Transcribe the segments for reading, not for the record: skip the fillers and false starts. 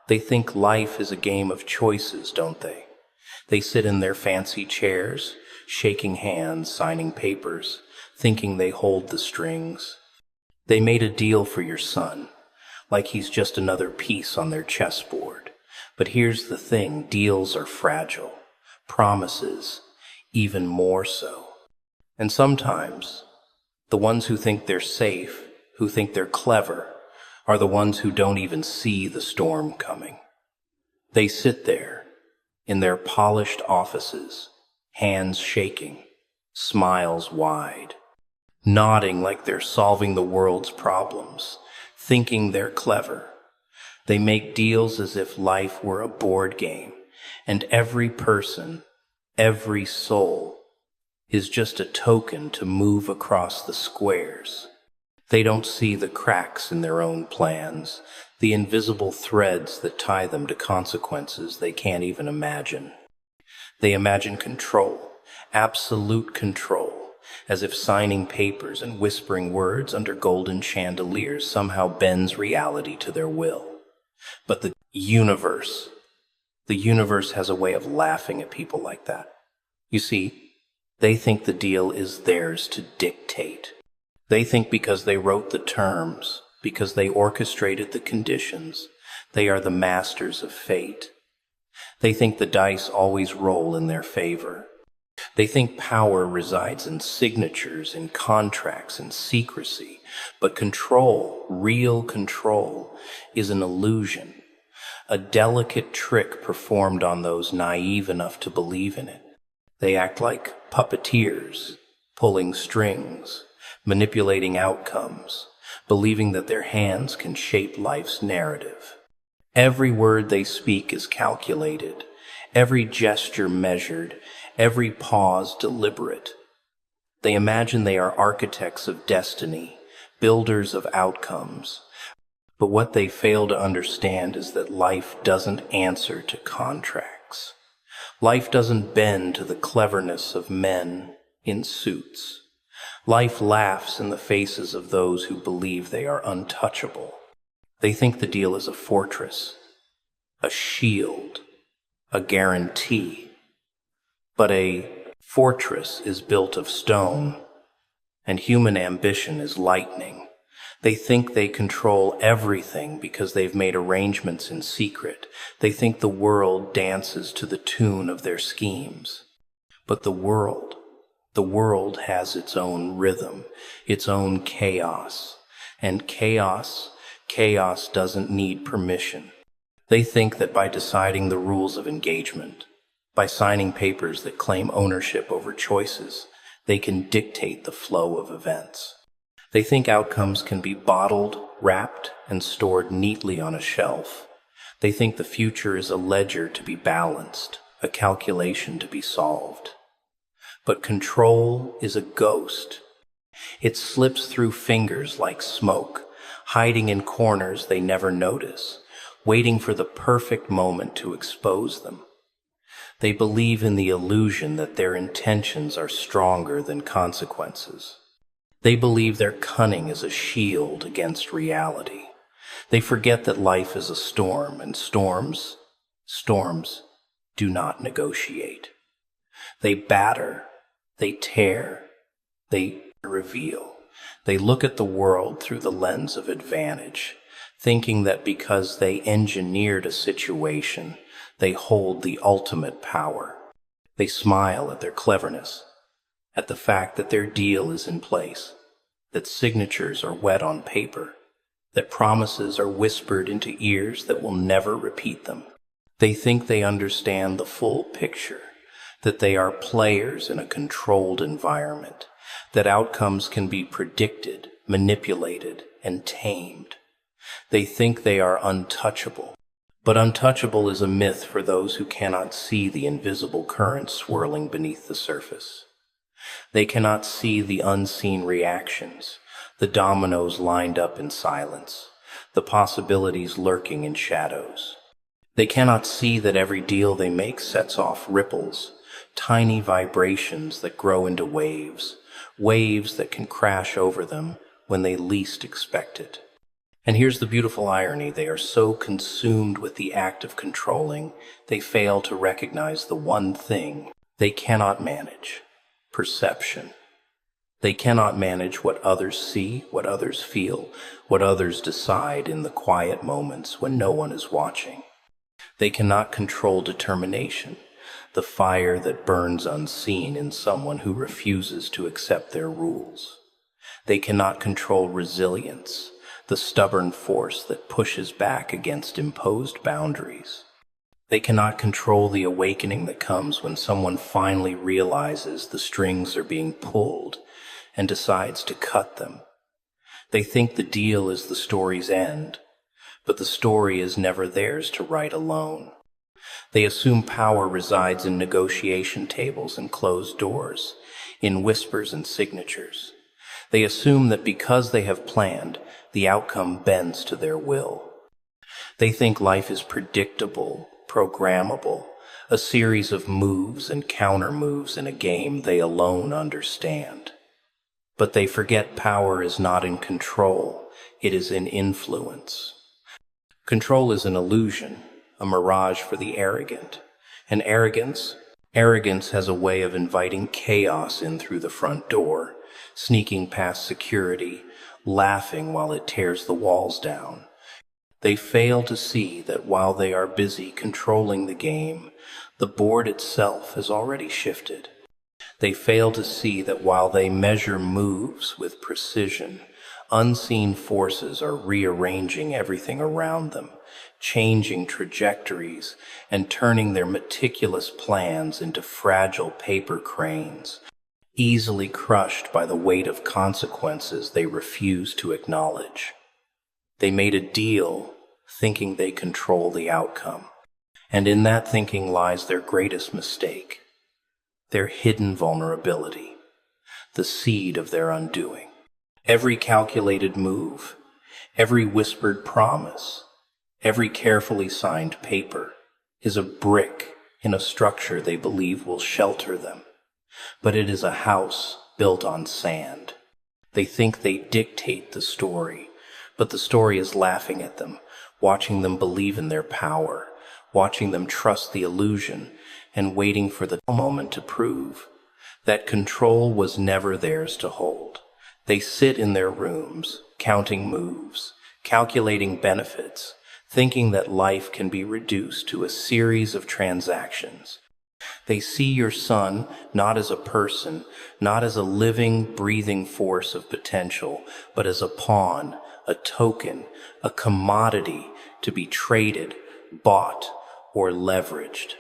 They think life is a game of choices, don't they? They sit in their fancy chairs, shaking hands, signing papers, thinking they hold the strings. They made a deal for your son, like he's just another piece on their chessboard. But here's the thing, deals are fragile. Promises, even more so. And sometimes, the ones who think they're safe, who think they're clever, are the ones who don't even see the storm coming. They sit there, in their polished offices, hands shaking, smiles wide, nodding like they're solving the world's problems, thinking they're clever. They make deals as if life were a board game, and every person, every soul, is just a token to move across the squares. They don't see the cracks in their own plans, the invisible threads that tie them to consequences they can't even imagine. They imagine control, absolute control, as if signing papers and whispering words under golden chandeliers somehow bends reality to their will. But the universe has a way of laughing at people like that. You see, they think the deal is theirs to dictate. They think because they wrote the terms, because they orchestrated the conditions, they are the masters of fate. They think the dice always roll in their favor. They think power resides in signatures, in contracts, in secrecy. But control, real control, is an illusion, a delicate trick performed on those naive enough to believe in it. They act like puppeteers, pulling strings, manipulating outcomes, believing that their hands can shape life's narrative. Every word they speak is calculated, every gesture measured, every pause deliberate. They imagine they are architects of destiny, builders of outcomes. But what they fail to understand is that life doesn't answer to contracts. Life doesn't bend to the cleverness of men in suits. Life laughs in the faces of those who believe they are untouchable. They think the deal is a fortress, a shield, a guarantee. But a fortress is built of stone, and human ambition is lightning. They think they control everything because they've made arrangements in secret. They think the world dances to the tune of their schemes. But the world has its own rhythm, its own chaos. And chaos doesn't need permission. They think that by deciding the rules of engagement, by signing papers that claim ownership over choices, they can dictate the flow of events. They think outcomes can be bottled, wrapped, and stored neatly on a shelf. They think the future is a ledger to be balanced, a calculation to be solved. But control is a ghost. It slips through fingers like smoke, hiding in corners they never notice, waiting for the perfect moment to expose them. They believe in the illusion that their intentions are stronger than consequences. They believe their cunning is a shield against reality. They forget that life is a storm, and storms do not negotiate. They batter, they tear, they reveal. They look at the world through the lens of advantage, thinking that because they engineered a situation, they hold the ultimate power. They smile at their cleverness, at the fact that their deal is in place, that signatures are wet on paper, that promises are whispered into ears that will never repeat them. They think they understand the full picture, that they are players in a controlled environment, that outcomes can be predicted, manipulated, and tamed. They think they are untouchable. But untouchable is a myth for those who cannot see the invisible current swirling beneath the surface. They cannot see the unseen reactions, the dominoes lined up in silence, the possibilities lurking in shadows. They cannot see that every deal they make sets off ripples, tiny vibrations that grow into waves that can crash over them when they least expect it. And here's the beautiful irony. They are so consumed with the act of controlling, they fail to recognize the one thing they cannot manage: perception. They cannot manage what others see, what others feel, what others decide in the quiet moments when no one is watching. They cannot control determination, the fire that burns unseen in someone who refuses to accept their rules. They cannot control resilience, the stubborn force that pushes back against imposed boundaries. They cannot control the awakening that comes when someone finally realizes the strings are being pulled and decides to cut them. They think the deal is the story's end, but the story is never theirs to write alone. They assume power resides in negotiation tables and closed doors, in whispers and signatures. They assume that because they have planned, the outcome bends to their will. They think life is predictable, programmable, a series of moves and counter-moves in a game they alone understand. But they forget power is not in control, it is in influence. Control is an illusion, a mirage for the arrogant. And arrogance has a way of inviting chaos in through the front door, sneaking past security, laughing while it tears the walls down. They fail to see that while they are busy controlling the game, the board itself has already shifted. They fail to see that while they measure moves with precision, unseen forces are rearranging everything around them, changing trajectories, and turning their meticulous plans into fragile paper cranes, easily crushed by the weight of consequences they refuse to acknowledge. They made a deal thinking they control the outcome, and in that thinking lies their greatest mistake, their hidden vulnerability, the seed of their undoing. Every calculated move, every whispered promise, every carefully signed paper is a brick in a structure they believe will shelter them. But it is a house built on sand. They think they dictate the story, but the story is laughing at them, watching them believe in their power, watching them trust the illusion, and waiting for the moment to prove that control was never theirs to hold. They sit in their rooms, counting moves, calculating benefits, thinking that life can be reduced to a series of transactions. They see your son not as a person, not as a living, breathing force of potential, but as a pawn, a token, a commodity to be traded, bought, or leveraged.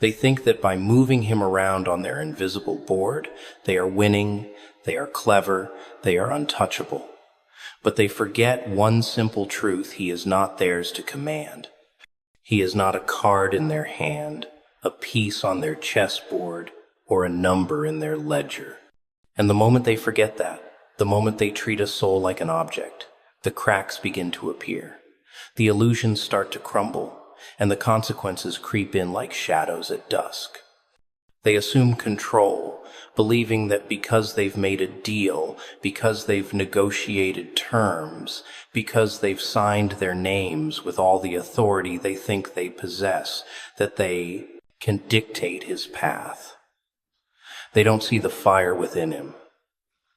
They think that by moving him around on their invisible board, they are winning, they are clever, they are untouchable. But they forget one simple truth: he is not theirs to command. He is not a card in their hand, a piece on their chessboard, or a number in their ledger. And the moment they forget that, the moment they treat a soul like an object, the cracks begin to appear. The illusions start to crumble, and the consequences creep in like shadows at dusk. They assume control, believing that because they've made a deal, because they've negotiated terms, because they've signed their names with all the authority they think they possess, that they can dictate his path. They don't see the fire within him,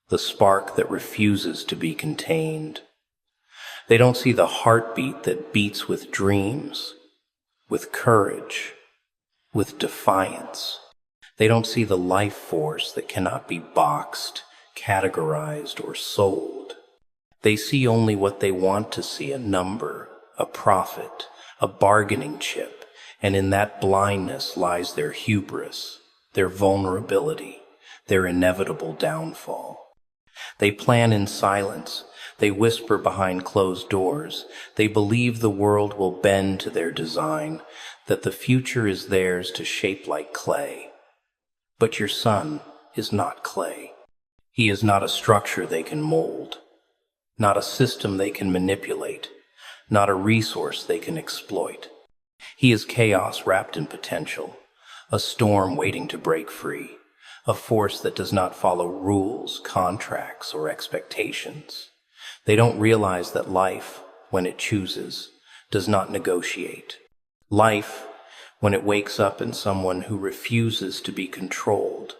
the spark that refuses to be contained. They don't see the heartbeat that beats with dreams, with courage, with defiance. They don't see the life force that cannot be boxed, categorized, or sold. They see only what they want to see: a number, a profit, a bargaining chip, and in that blindness lies their hubris, their vulnerability, their inevitable downfall. They plan in silence. They whisper behind closed doors. They believe the world will bend to their design, that the future is theirs to shape like clay. But your son is not clay. He is not a structure they can mold, not a system they can manipulate, not a resource they can exploit. He is chaos wrapped in potential, a storm waiting to break free, a force that does not follow rules, contracts, or expectations. They don't realize that life, when it chooses, does not negotiate. Life, when it wakes up in someone who refuses to be controlled,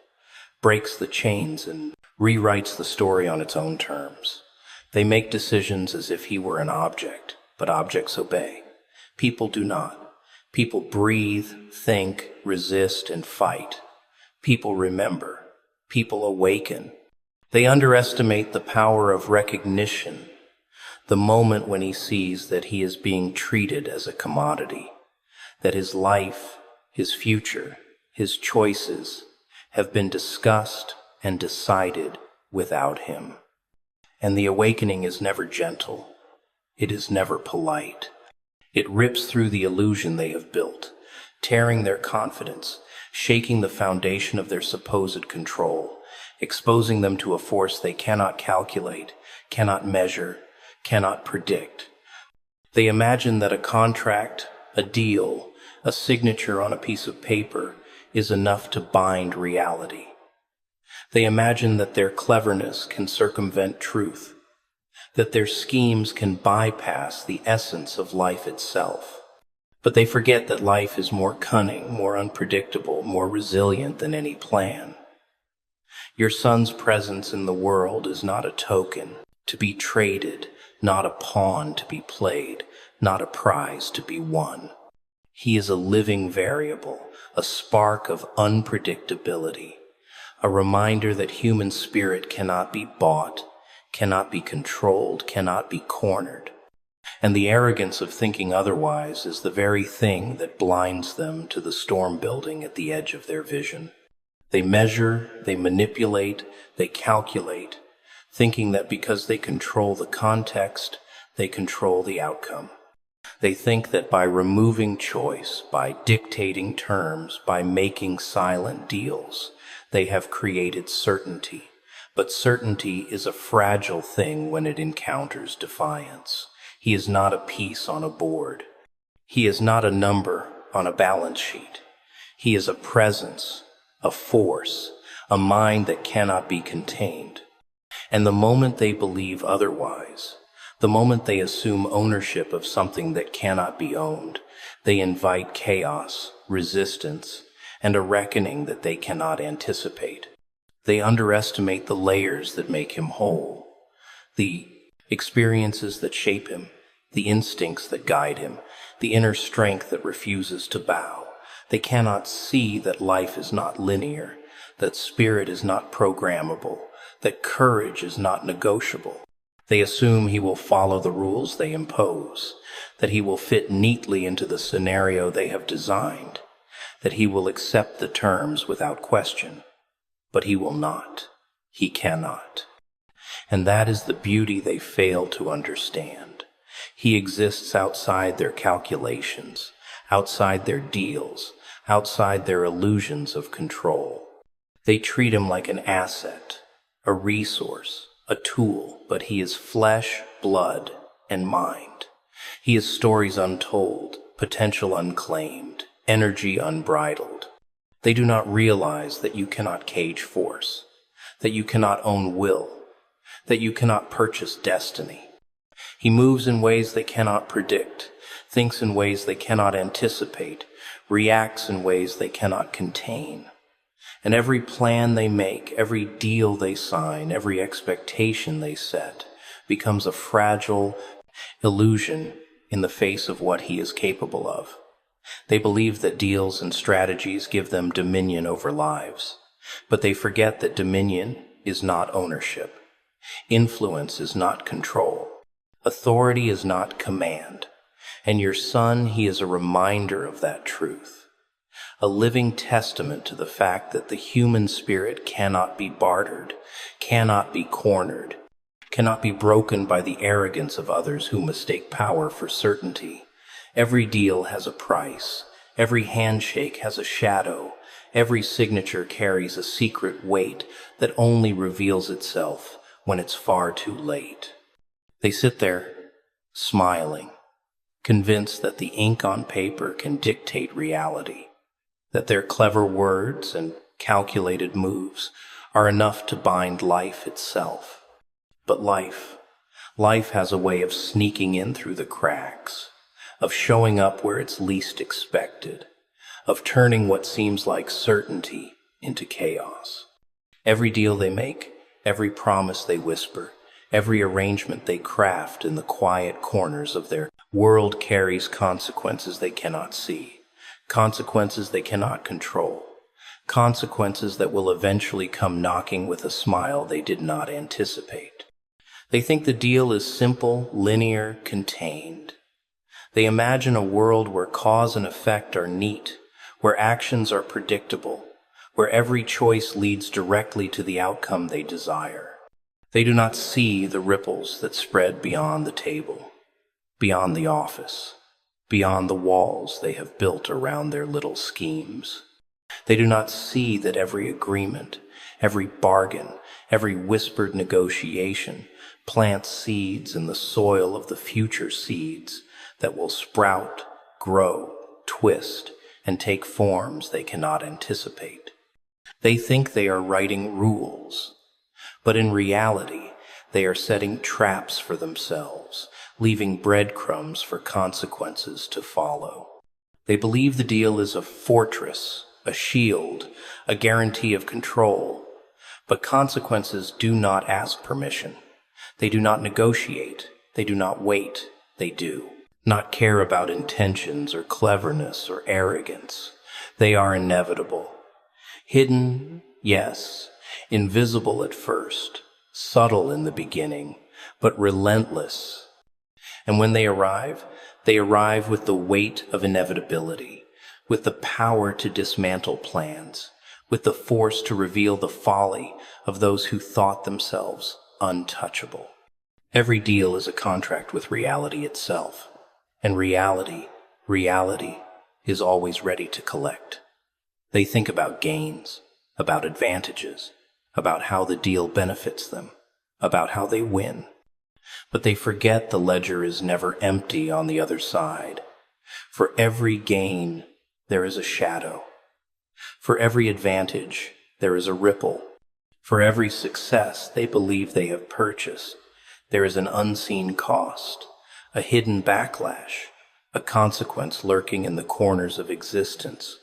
breaks the chains and rewrites the story on its own terms. They make decisions as if he were an object, but objects obey. People do not. People breathe, think, resist, and fight. People remember. People awaken. They underestimate the power of recognition, the moment when he sees that he is being treated as a commodity, that his life, his future, his choices have been discussed and decided without him. And the awakening is never gentle. It is never polite. It rips through the illusion they have built, tearing their confidence, shaking the foundation of their supposed control, exposing them to a force they cannot calculate, cannot measure, cannot predict. They imagine that a contract, a deal, a signature on a piece of paper is enough to bind reality. They imagine that their cleverness can circumvent truth, that their schemes can bypass the essence of life itself. But they forget that life is more cunning, more unpredictable, more resilient than any plan. Your son's presence in the world is not a token to be traded, not a pawn to be played, not a prize to be won. He is a living variable, a spark of unpredictability, a reminder that human spirit cannot be bought, cannot be controlled, cannot be cornered. And the arrogance of thinking otherwise is the very thing that blinds them to the storm building at the edge of their vision. They measure, they manipulate, they calculate, thinking that because they control the context, they control the outcome. They think that by removing choice, by dictating terms, by making silent deals, they have created certainty. But certainty is a fragile thing when it encounters defiance. He is not a piece on a board. He is not a number on a balance sheet. He is a presence, a force, a mind that cannot be contained. And the moment they believe otherwise, the moment they assume ownership of something that cannot be owned, they invite chaos, resistance, and a reckoning that they cannot anticipate. They underestimate the layers that make him whole, the experiences that shape him, the instincts that guide him, the inner strength that refuses to bow. They cannot see that life is not linear, that spirit is not programmable, that courage is not negotiable. They assume he will follow the rules they impose, that he will fit neatly into the scenario they have designed, that he will accept the terms without question. But he will not. He cannot. And that is the beauty they fail to understand. He exists outside their calculations, outside their deals, outside their illusions of control. They treat him like an asset, a resource, a tool, but he is flesh, blood, and mind. He is stories untold, potential unclaimed, energy unbridled. They do not realize that you cannot cage force, that you cannot own will, that you cannot purchase destiny. He moves in ways they cannot predict, thinks in ways they cannot anticipate, reacts in ways they cannot contain. And every plan they make, every deal they sign, every expectation they set becomes a fragile illusion in the face of what he is capable of. They believe that deals and strategies give them dominion over lives, but they forget that dominion is not ownership. Influence is not control. Authority is not command. And your son, he is a reminder of that truth, a living testament to the fact that the human spirit cannot be bartered, cannot be cornered, cannot be broken by the arrogance of others who mistake power for certainty. Every deal has a price. Every handshake has a shadow. Every signature carries a secret weight that only reveals itself when it's far too late. They sit there, smiling, convinced that the ink on paper can dictate reality, that their clever words and calculated moves are enough to bind life itself. But life Life has a way of sneaking in through the cracks, of showing up where it's least expected, of turning what seems like certainty into chaos. Every deal they make, every promise they whisper, every arrangement they craft in the quiet corners of their world carries consequences they cannot see, consequences they cannot control, consequences that will eventually come knocking with a smile they did not anticipate. They think the deal is simple, linear, contained. They imagine a world where cause and effect are neat, where actions are predictable, where every choice leads directly to the outcome they desire. They do not see the ripples that spread beyond the table, beyond the office, beyond the walls they have built around their little schemes. They do not see that every agreement, every bargain, every whispered negotiation plants seeds in the soil of the future seeds that will sprout, grow, twist, and take forms they cannot anticipate. They think they are writing rules, but in reality, they are setting traps for themselves, leaving breadcrumbs for consequences to follow. They believe the deal is a fortress, a shield, a guarantee of control, but consequences do not ask permission. They do not negotiate. They do not wait. They do not care about intentions or cleverness or arrogance. They are inevitable. Hidden, yes. Invisible at first. Subtle in the beginning, but relentless. And when they arrive with the weight of inevitability, with the power to dismantle plans, with the force to reveal the folly of those who thought themselves untouchable. Every deal is a contract with reality itself, and reality is always ready to collect. They think about gains, about advantages, about how the deal benefits them, about how they win. But they forget the ledger is never empty on the other side. For every gain, there is a shadow. For every advantage, there is a ripple. For every success they believe they have purchased, there is an unseen cost, a hidden backlash, a consequence lurking in the corners of existence,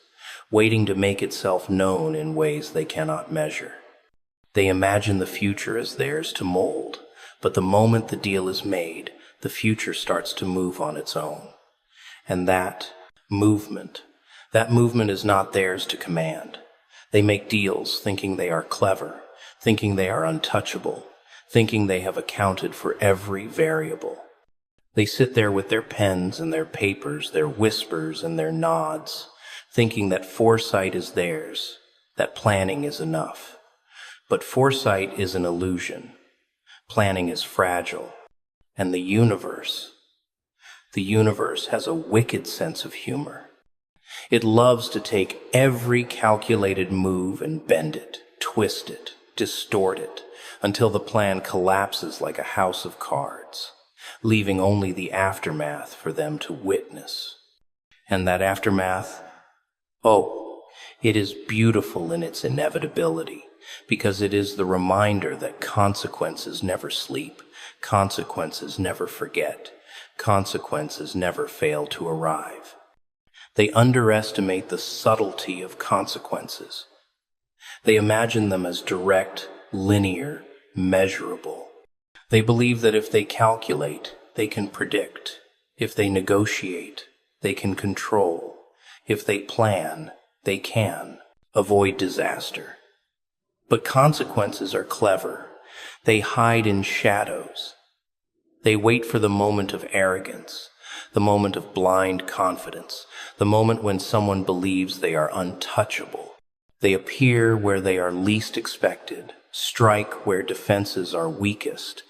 waiting to make itself known in ways they cannot measure. They imagine the future as theirs to mold, but the moment the deal is made, the future starts to move on its own. And that movement is not theirs to command. They make deals thinking they are clever, thinking they are untouchable, thinking they have accounted for every variable. They sit there with their pens and their papers, their whispers and their nods, thinking that foresight is theirs, that planning is enough. But foresight is an illusion. Planning is fragile. And the universe has a wicked sense of humor. It loves to take every calculated move and bend it, twist it, distort it, until the plan collapses like a house of cards, leaving only the aftermath for them to witness. And that aftermath, it is beautiful in its inevitability, because it is the reminder that consequences never sleep, consequences never forget, consequences never fail to arrive. They underestimate the subtlety of consequences. They imagine them as direct, linear, measurable. They believe that if they calculate, they can predict. If they negotiate, they can control. If they plan, they can avoid disaster. But consequences are clever. They hide in shadows. They wait for the moment of arrogance, the moment of blind confidence, the moment when someone believes they are untouchable. They appear where they are least expected, strike where defenses are weakest,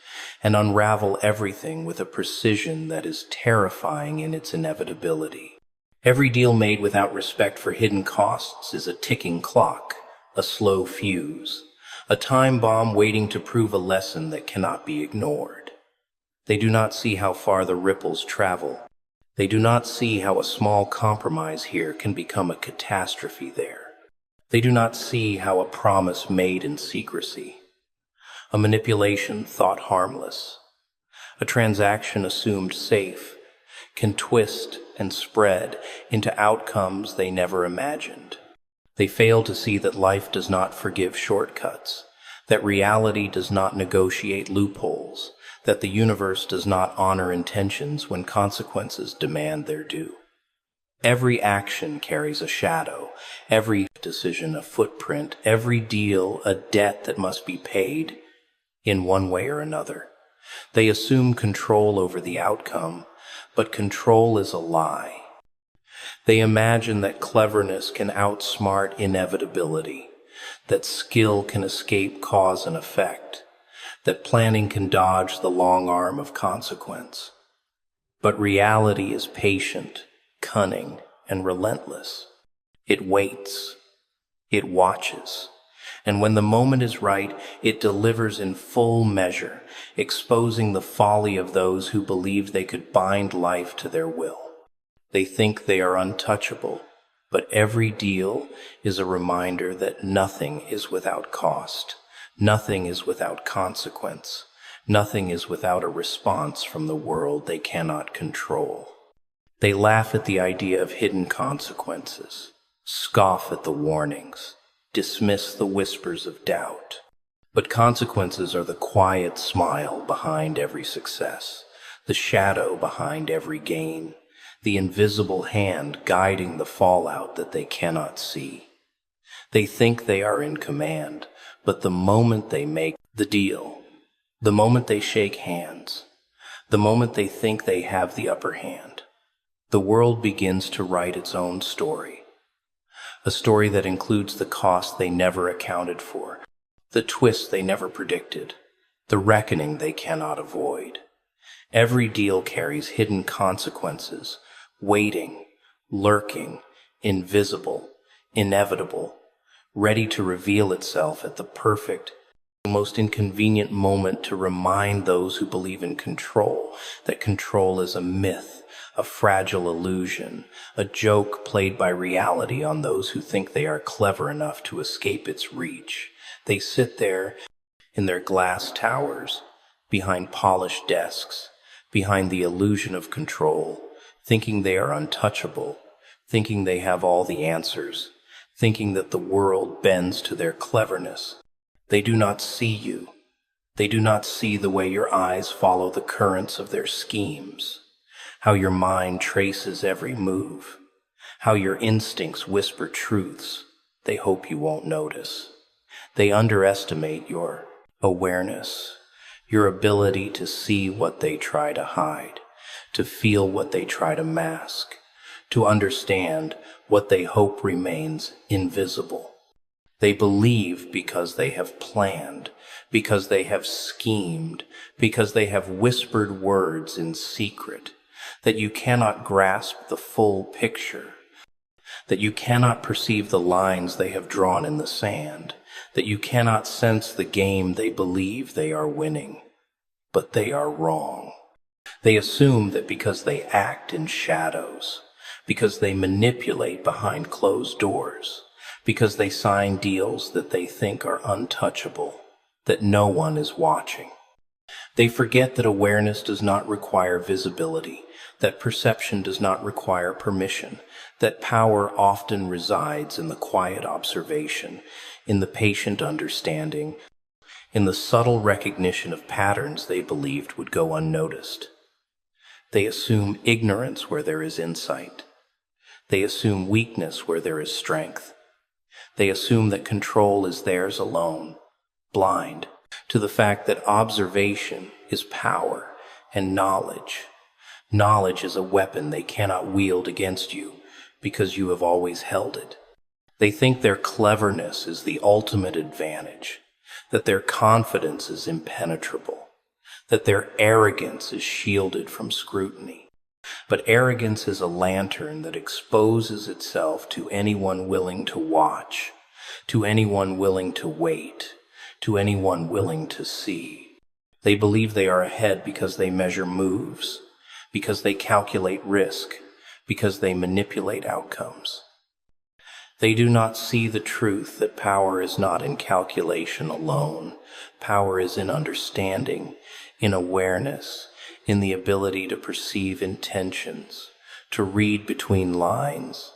and unravel everything with a precision that is terrifying in its inevitability. Every deal made without respect for hidden costs is a ticking clock, a slow fuse, a time bomb waiting to prove a lesson that cannot be ignored. They do not see how far the ripples travel. They do not see how a small compromise here can become a catastrophe there. They do not see how a promise made in secrecy, a manipulation thought harmless, A transaction assumed safe can twist and spread into outcomes they never imagined. They fail to see that life does not forgive shortcuts, that reality does not negotiate loopholes, that the universe does not honor intentions when consequences demand their due. Every action carries a shadow, every decision a footprint, every deal a debt that must be paid in one way or another. They assume control over the outcome, but control is a lie. They imagine that cleverness can outsmart inevitability, that skill can escape cause and effect, that planning can dodge the long arm of consequence. But reality is patient, cunning, and relentless. It waits. It watches. And when the moment is right, it delivers in full measure, exposing the folly of those who believed they could bind life to their will. They think they are untouchable, but every deal is a reminder that nothing is without cost, nothing is without consequence, nothing is without a response from the world they cannot control. They laugh at the idea of hidden consequences, scoff at the warnings, dismiss the whispers of doubt. But consequences are the quiet smile behind every success, the shadow behind every gain, the invisible hand guiding the fallout that they cannot see. They think they are in command, but the moment they make the deal, the moment they shake hands, the moment they think they have the upper hand, the world begins to write its own story. A story that includes the cost they never accounted for, the twists they never predicted, the reckoning they cannot avoid. Every deal carries hidden consequences, waiting, lurking, invisible, inevitable, ready to reveal itself at the perfect, most inconvenient moment to remind those who believe in control that control is a myth, a fragile illusion, a joke played by reality on those who think they are clever enough to escape its reach. They sit there in their glass towers, behind polished desks, behind the illusion of control, thinking they are untouchable, thinking they have all the answers, thinking that the world bends to their cleverness. They do not see you. They do not see the way your eyes follow the currents of their schemes, how your mind traces every move, how your instincts whisper truths they hope you won't notice. They underestimate your awareness, your ability to see what they try to hide, to feel what they try to mask, to understand what they hope remains invisible. They believe because they have planned, because they have schemed, because they have whispered words in secret, that you cannot grasp the full picture, that you cannot perceive the lines they have drawn in the sand, that you cannot sense the game they believe they are winning. But they are wrong. They assume that because they act in shadows, because they manipulate behind closed doors, because they sign deals that they think are untouchable, that no one is watching. They forget that awareness does not require visibility, that perception does not require permission, that power often resides in the quiet observation, in the patient understanding, in the subtle recognition of patterns they believed would go unnoticed. They assume ignorance where there is insight. They assume weakness where there is strength. They assume that control is theirs alone, blind to the fact that observation is power and knowledge. Knowledge is a weapon they cannot wield against you because you have always held it. They think their cleverness is the ultimate advantage, that their confidence is impenetrable, that their arrogance is shielded from scrutiny. But arrogance is a lantern that exposes itself to anyone willing to watch, to anyone willing to wait, to anyone willing to see. They believe they are ahead because they measure moves, because they calculate risk, because they manipulate outcomes. They do not see the truth that power is not in calculation alone. Power is in understanding, in awareness, in the ability to perceive intentions, to read between lines,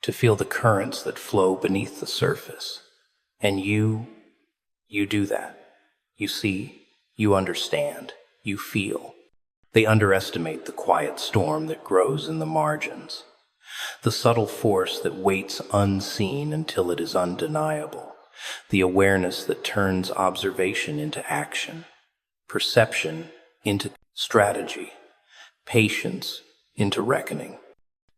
to feel the currents that flow beneath the surface. And you do that. You see, you understand, you feel. They underestimate the quiet storm that grows in the margins, the subtle force that waits unseen until it is undeniable, the awareness that turns observation into action, perception into strategy, patience into reckoning.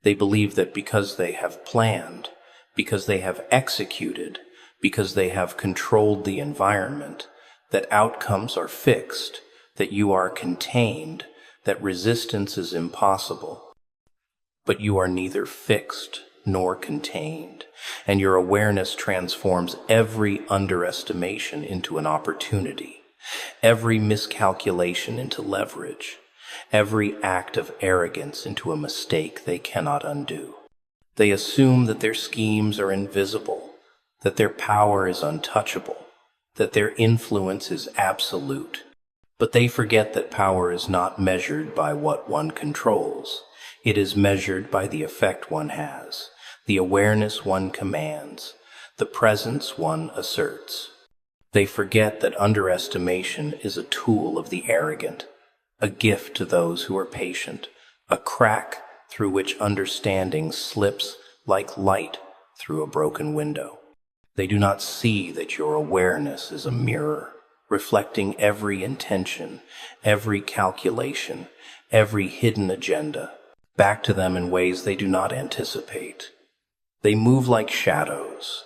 They believe that because they have planned, because they have executed, because they have controlled the environment, that outcomes are fixed, that you are contained, that resistance is impossible. But you are neither fixed nor contained, and your awareness transforms every underestimation into an opportunity, every miscalculation into leverage, every act of arrogance into a mistake they cannot undo. They assume that their schemes are invisible, that their power is untouchable, that their influence is absolute. But they forget that power is not measured by what one controls. It is measured by the effect one has, the awareness one commands, the presence one asserts. They forget that underestimation is a tool of the arrogant, a gift to those who are patient, a crack through which understanding slips like light through a broken window. They do not see that your awareness is a mirror, reflecting every intention, every calculation, every hidden agenda, back to them in ways they do not anticipate. They move like shadows,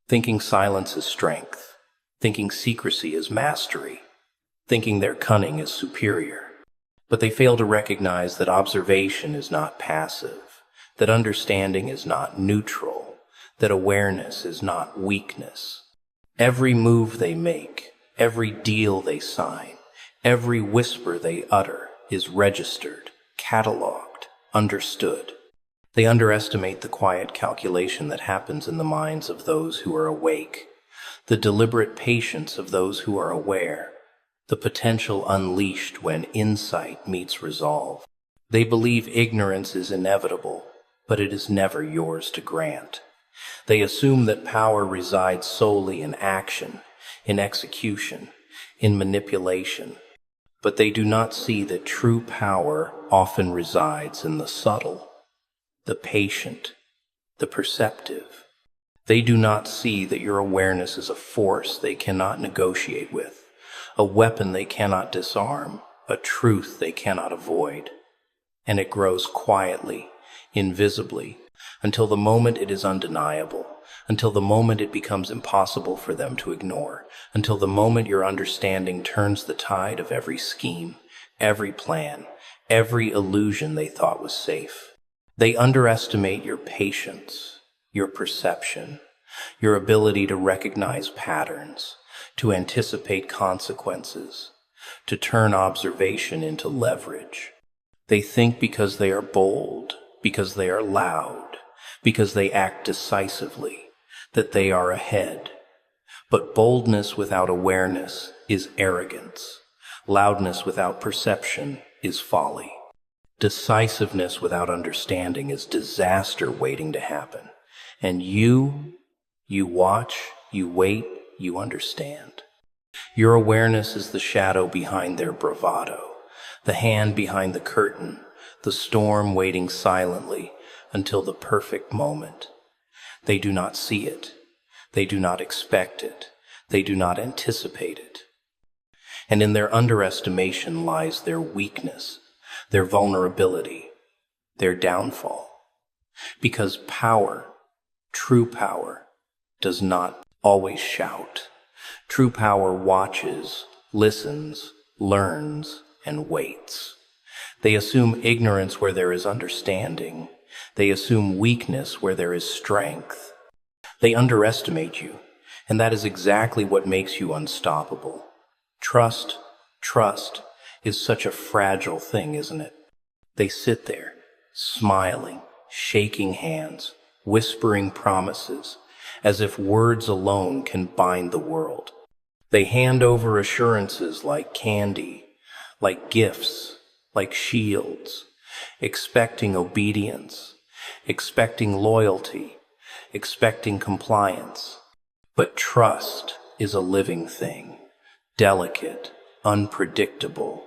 thinking silence is strength, thinking secrecy is mastery, thinking their cunning is superior. But they fail to recognize that observation is not passive, that understanding is not neutral, that awareness is not weakness. Every move they make, every deal they sign, every whisper they utter is registered, cataloged, understood. They underestimate the quiet calculation that happens in the minds of those who are awake, the deliberate patience of those who are aware, the potential unleashed when insight meets resolve. They believe ignorance is inevitable, but it is never yours to grant. They assume that power resides solely in action, in execution, in manipulation. But they do not see that true power often resides in the subtle, the patient, the perceptive. They do not see that your awareness is a force they cannot negotiate with, a weapon they cannot disarm, a truth they cannot avoid. And it grows quietly, invisibly, until the moment it is undeniable, until the moment it becomes impossible for them to ignore, until the moment your understanding turns the tide of every scheme, every plan, every illusion they thought was safe. They underestimate your patience, your perception, your ability to recognize patterns, to anticipate consequences, to turn observation into leverage. They think because they are bold, because they are loud, because they act decisively, that they are ahead. But boldness without awareness is arrogance. Loudness without perception is folly. Decisiveness without understanding is disaster waiting to happen. And you watch, you wait, you understand. Your awareness is the shadow behind their bravado, the hand behind the curtain, the storm waiting silently until the perfect moment. They do not see it. They do not expect it. They do not anticipate it. And in their underestimation lies their weakness, their vulnerability, their downfall. Because power, true power, does not always shout. True power watches, listens, learns, and waits. They assume ignorance where there is understanding. They assume weakness where there is strength. They underestimate you, and that is exactly what makes you unstoppable. Trust is such a fragile thing, isn't it? They sit there, smiling, shaking hands, whispering promises, as if words alone can bind the world. They hand over assurances like candy, like gifts, like shields, expecting obedience, expecting loyalty, expecting compliance. But trust is a living thing, delicate, unpredictable,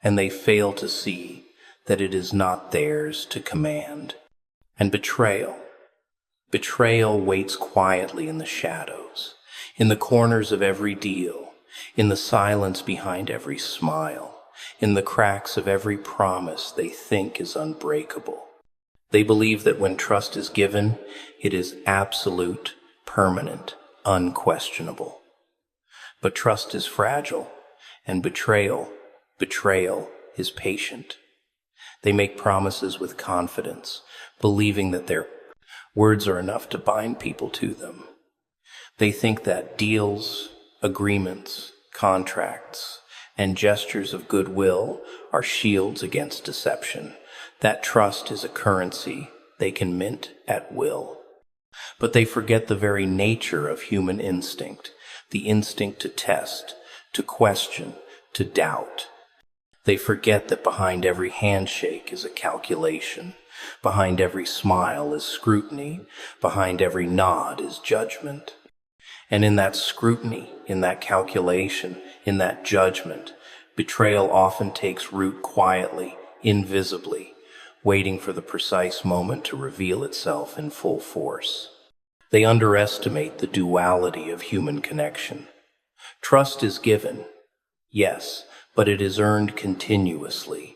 and they fail to see that it is not theirs to command. And betrayal. Betrayal waits quietly in the shadows, in the corners of every deal, in the silence behind every smile, in the cracks of every promise they think is unbreakable. They believe that when trust is given, it is absolute, permanent, unquestionable. But trust is fragile, and betrayal is patient. They make promises with confidence, believing that their words are enough to bind people to them. They think that deals, agreements, contracts, and gestures of goodwill are shields against deception, that trust is a currency they can mint at will. But they forget the very nature of human instinct, the instinct to test, to question, to doubt. They forget that behind every handshake is a calculation, behind every smile is scrutiny, behind every nod is judgment. And in that scrutiny, in that calculation, in that judgment, betrayal often takes root quietly, invisibly, waiting for the precise moment to reveal itself in full force. They underestimate the duality of human connection. Trust is given, yes, but it is earned continuously,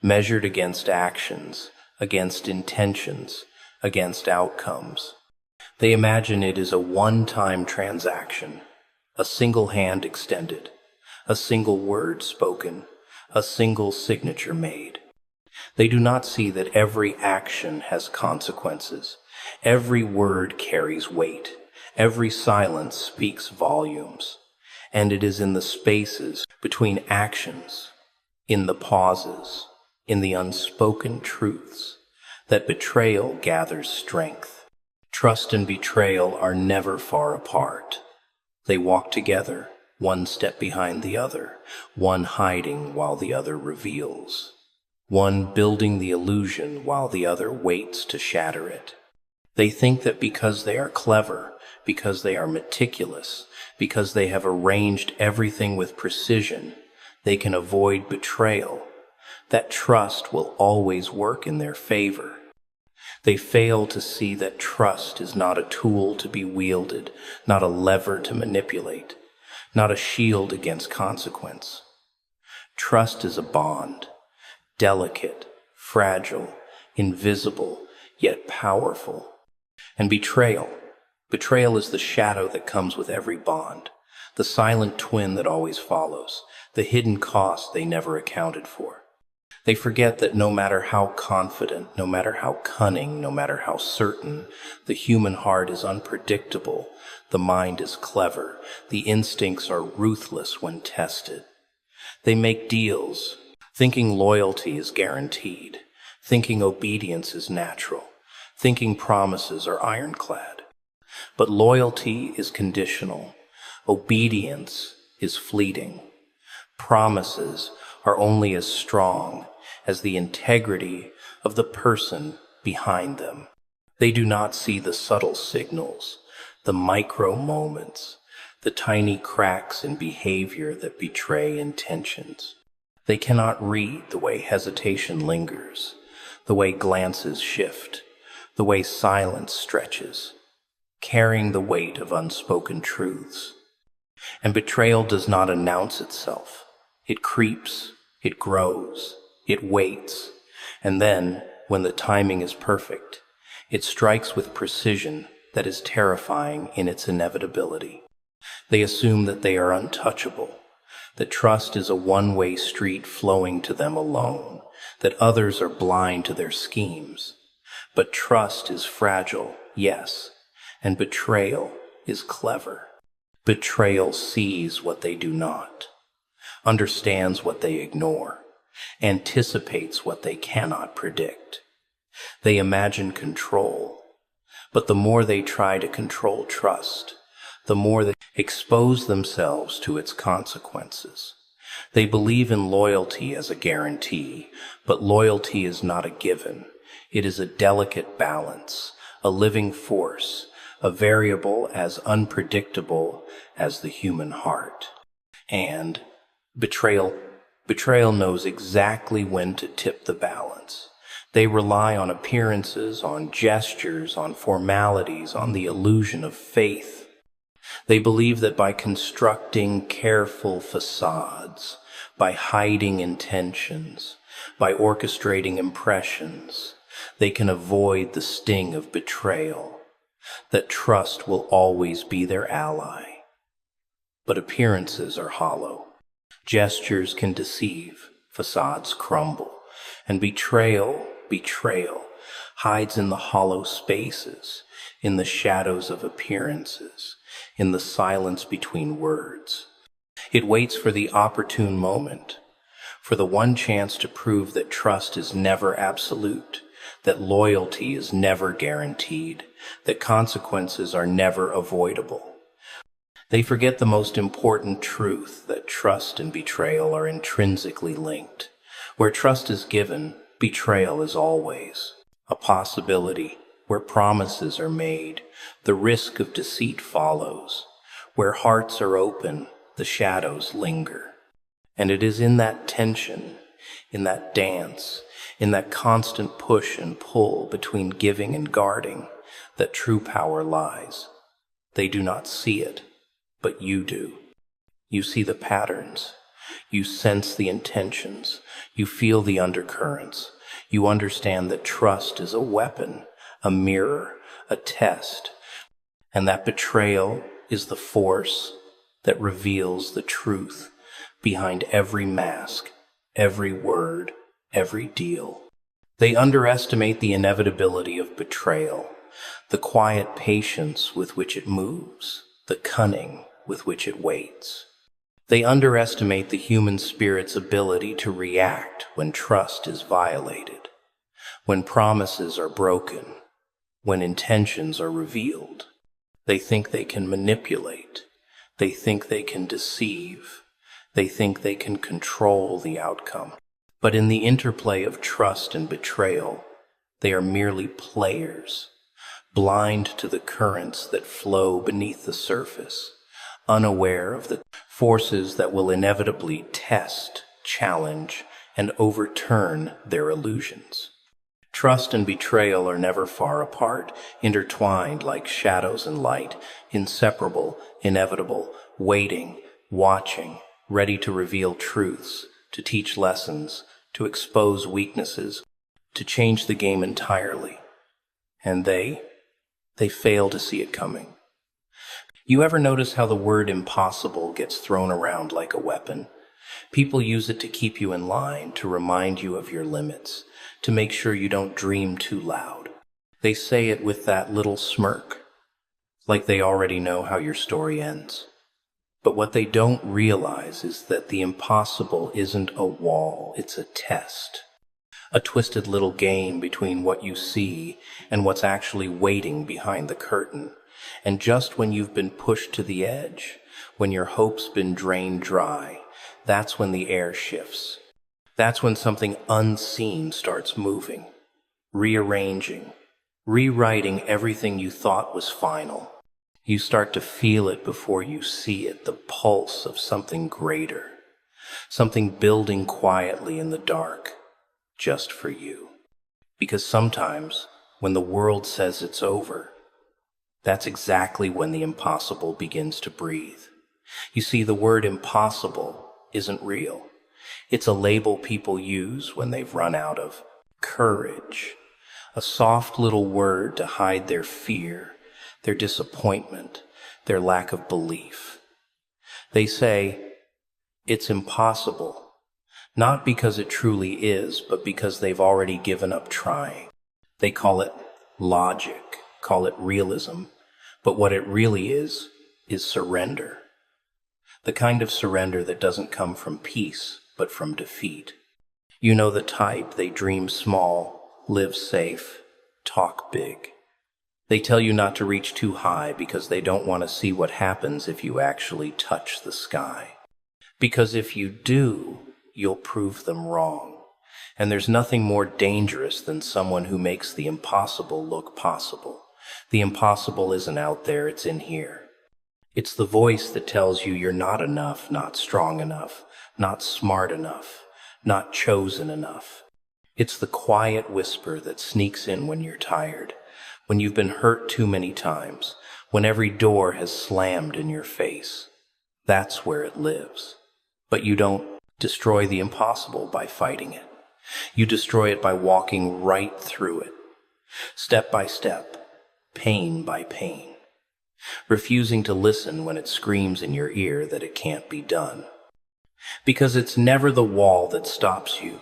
measured against actions, against intentions, against outcomes. They imagine it is a one-time transaction, a single hand extended, a single word spoken, a single signature made. They do not see that every action has consequences. Every word carries weight. Every silence speaks volumes. And it is in the spaces between actions, in the pauses, in the unspoken truths, that betrayal gathers strength. Trust and betrayal are never far apart. They walk together, one step behind the other, one hiding while the other reveals, one building the illusion while the other waits to shatter it. They think that because they are clever, because they are meticulous, because they have arranged everything with precision, they can avoid betrayal, that trust will always work in their favor. They fail to see that trust is not a tool to be wielded, not a lever to manipulate, not a shield against consequence. Trust is a bond, delicate, fragile, invisible, yet powerful. And betrayal is the shadow that comes with every bond, the silent twin that always follows, the hidden cost they never accounted for. They forget that no matter how confident, no matter how cunning, no matter how certain, the human heart is unpredictable, the mind is clever, the instincts are ruthless when tested. They make deals, thinking loyalty is guaranteed, thinking obedience is natural, thinking promises are ironclad. But loyalty is conditional, obedience is fleeting, promises are only as strong as the integrity of the person behind them. They do not see the subtle signals, the micro moments, the tiny cracks in behavior that betray intentions. They cannot read the way hesitation lingers, the way glances shift, the way silence stretches, carrying the weight of unspoken truths. And betrayal does not announce itself. It creeps, it grows, it waits, and then, when the timing is perfect, it strikes with precision that is terrifying in its inevitability. They assume that they are untouchable, that trust is a one-way street flowing to them alone, that others are blind to their schemes. But trust is fragile, yes, and betrayal is clever. Betrayal sees what they do not, understands what they ignore, anticipates what they cannot predict. They imagine control, but the more they try to control trust, the more they expose themselves to its consequences. They believe in loyalty as a guarantee, but loyalty is not a given. It is a delicate balance, a living force, a variable as unpredictable as the human heart. And betrayal knows exactly when to tip the balance. They rely on appearances, on gestures, on formalities, on the illusion of faith. They believe that by constructing careful facades, by hiding intentions, by orchestrating impressions, they can avoid the sting of betrayal, that trust will always be their ally. But appearances are hollow. Gestures can deceive, facades crumble, and betrayal hides in the hollow spaces, in the shadows of appearances, in the silence between words. It waits for the opportune moment, for the one chance to prove that trust is never absolute, that loyalty is never guaranteed, that consequences are never avoidable. They forget the most important truth, that trust and betrayal are intrinsically linked. Where trust is given, betrayal is always a possibility. Where promises are made, the risk of deceit follows. Where hearts are open, the shadows linger. And it is in that tension, in that dance, in that constant push and pull between giving and guarding, that true power lies. They do not see it, but you do. You see the patterns. You sense the intentions. You feel the undercurrents. You understand that trust is a weapon, a mirror, a test, and that betrayal is the force that reveals the truth behind every mask, every word, every deal. They underestimate the inevitability of betrayal, the quiet patience with which it moves, the cunning with which it waits. They underestimate the human spirit's ability to react when trust is violated, when promises are broken, when intentions are revealed. They think they can manipulate. They think they can deceive. They think they can control the outcome. But in the interplay of trust and betrayal, they are merely players, blind to the currents that flow beneath the surface, unaware of the forces that will inevitably test, challenge, and overturn their illusions. Trust and betrayal are never far apart, intertwined like shadows and light, inseparable, inevitable, waiting, watching, ready to reveal truths, to teach lessons, to expose weaknesses, to change the game entirely. And they fail to see it coming. You ever notice how the word impossible gets thrown around like a weapon? People use it to keep you in line, to remind you of your limits, to make sure you don't dream too loud. They say it with that little smirk, like they already know how your story ends. But what they don't realize is that the impossible isn't a wall, it's a test. A twisted little game between what you see and what's actually waiting behind the curtain. And just when you've been pushed to the edge, when your hope's been drained dry, that's when the air shifts. That's when something unseen starts moving, rearranging, rewriting everything you thought was final. You start to feel it before you see it, the pulse of something greater, something building quietly in the dark, just for you. Because sometimes, when the world says it's over, that's exactly when the impossible begins to breathe. You see, the word impossible isn't real. It's a label people use when they've run out of courage, a soft little word to hide their fear, their disappointment, their lack of belief. They say, it's impossible, not because it truly is, but because they've already given up trying. They call it logic, call it realism, but what it really is surrender. The kind of surrender that doesn't come from peace, but from defeat. You know the type. They dream small, live safe, talk big. They tell you not to reach too high because they don't want to see what happens if you actually touch the sky. Because if you do, you'll prove them wrong. And there's nothing more dangerous than someone who makes the impossible look possible. The impossible isn't out there, it's in here. It's the voice that tells you you're not enough, not strong enough, not smart enough, not chosen enough. It's the quiet whisper that sneaks in when you're tired, when you've been hurt too many times, when every door has slammed in your face. That's where it lives. But you don't destroy the impossible by fighting it. You destroy it by walking right through it, step by step, pain by pain, refusing to listen when it screams in your ear that it can't be done. Because it's never the wall that stops you.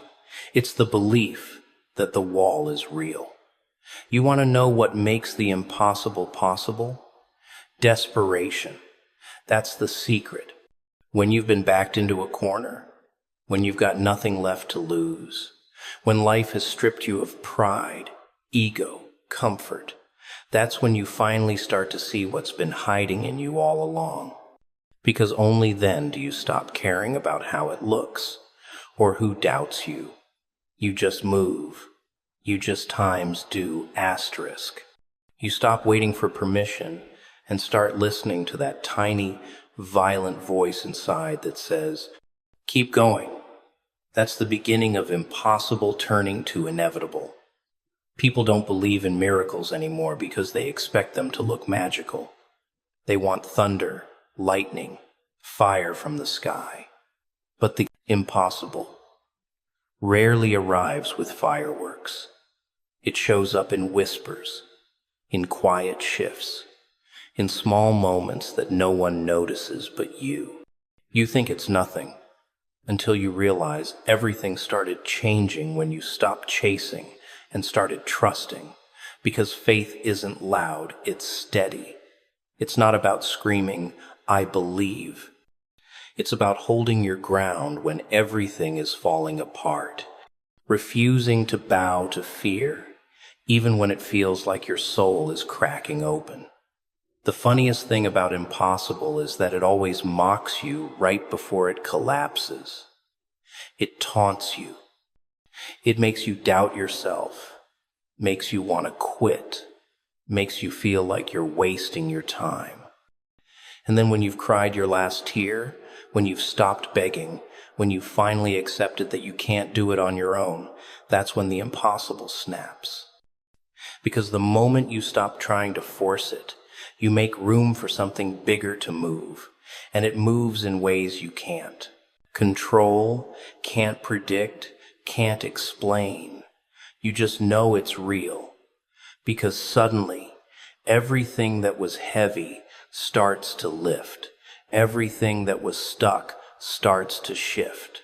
It's the belief that the wall is real. You want to know what makes the impossible possible? Desperation. That's the secret. When you've been backed into a corner, when you've got nothing left to lose, when life has stripped you of pride, ego, comfort, that's when you finally start to see what's been hiding in you all along. Because only then do you stop caring about how it looks or who doubts you. You just move. You just times do asterisk. You stop waiting for permission and start listening to that tiny, violent voice inside that says, keep going. That's the beginning of impossible turning to inevitable. People don't believe in miracles anymore because they expect them to look magical. They want thunder, lightning, fire from the sky. But the impossible rarely arrives with fireworks. It shows up in whispers, in quiet shifts, in small moments that no one notices but you. You think it's nothing until you realize everything started changing when you stopped chasing and started trusting, because faith isn't loud, it's steady. It's not about screaming, I believe. It's about holding your ground when everything is falling apart, refusing to bow to fear, even when it feels like your soul is cracking open. The funniest thing about impossible is that it always mocks you right before it collapses. It taunts you. It makes you doubt yourself, makes you want to quit, makes you feel like you're wasting your time. And then when you've cried your last tear, when you've stopped begging, when you've finally accepted that you can't do it on your own, that's when the impossible snaps. Because the moment you stop trying to force it, you make room for something bigger to move, and it moves in ways you can't control, can't predict, can't explain. You just know it's real, because suddenly everything that was heavy starts to lift. Everything that was stuck starts to shift.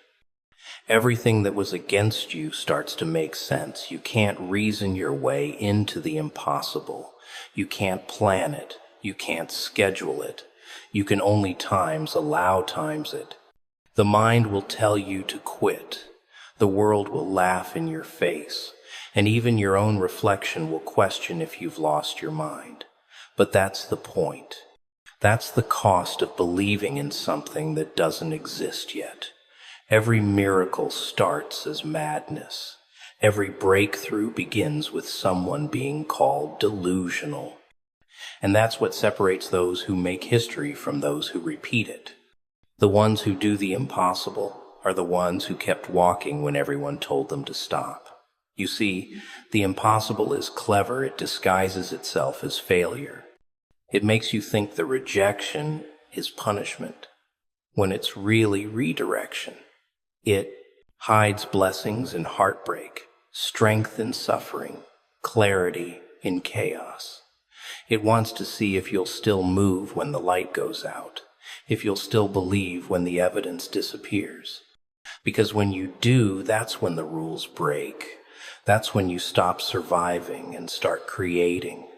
Everything that was against you starts to make sense. You can't reason your way into the impossible. You can't plan it. You can't schedule it. You can only allow times it. The mind will tell you to quit. The world will laugh in your face. And even your own reflection will question if you've lost your mind. But that's the point. That's the cost of believing in something that doesn't exist yet. Every miracle starts as madness. Every breakthrough begins with someone being called delusional. And that's what separates those who make history from those who repeat it. The ones who do the impossible are the ones who kept walking when everyone told them to stop. You see, the impossible is clever. It disguises itself as failure. It makes you think the rejection is punishment, when it's really redirection. It hides blessings in heartbreak, strength in suffering, clarity in chaos. It wants to see if you'll still move when the light goes out, if you'll still believe when the evidence disappears. Because when you do, that's when the rules break. That's when you stop surviving and start creating.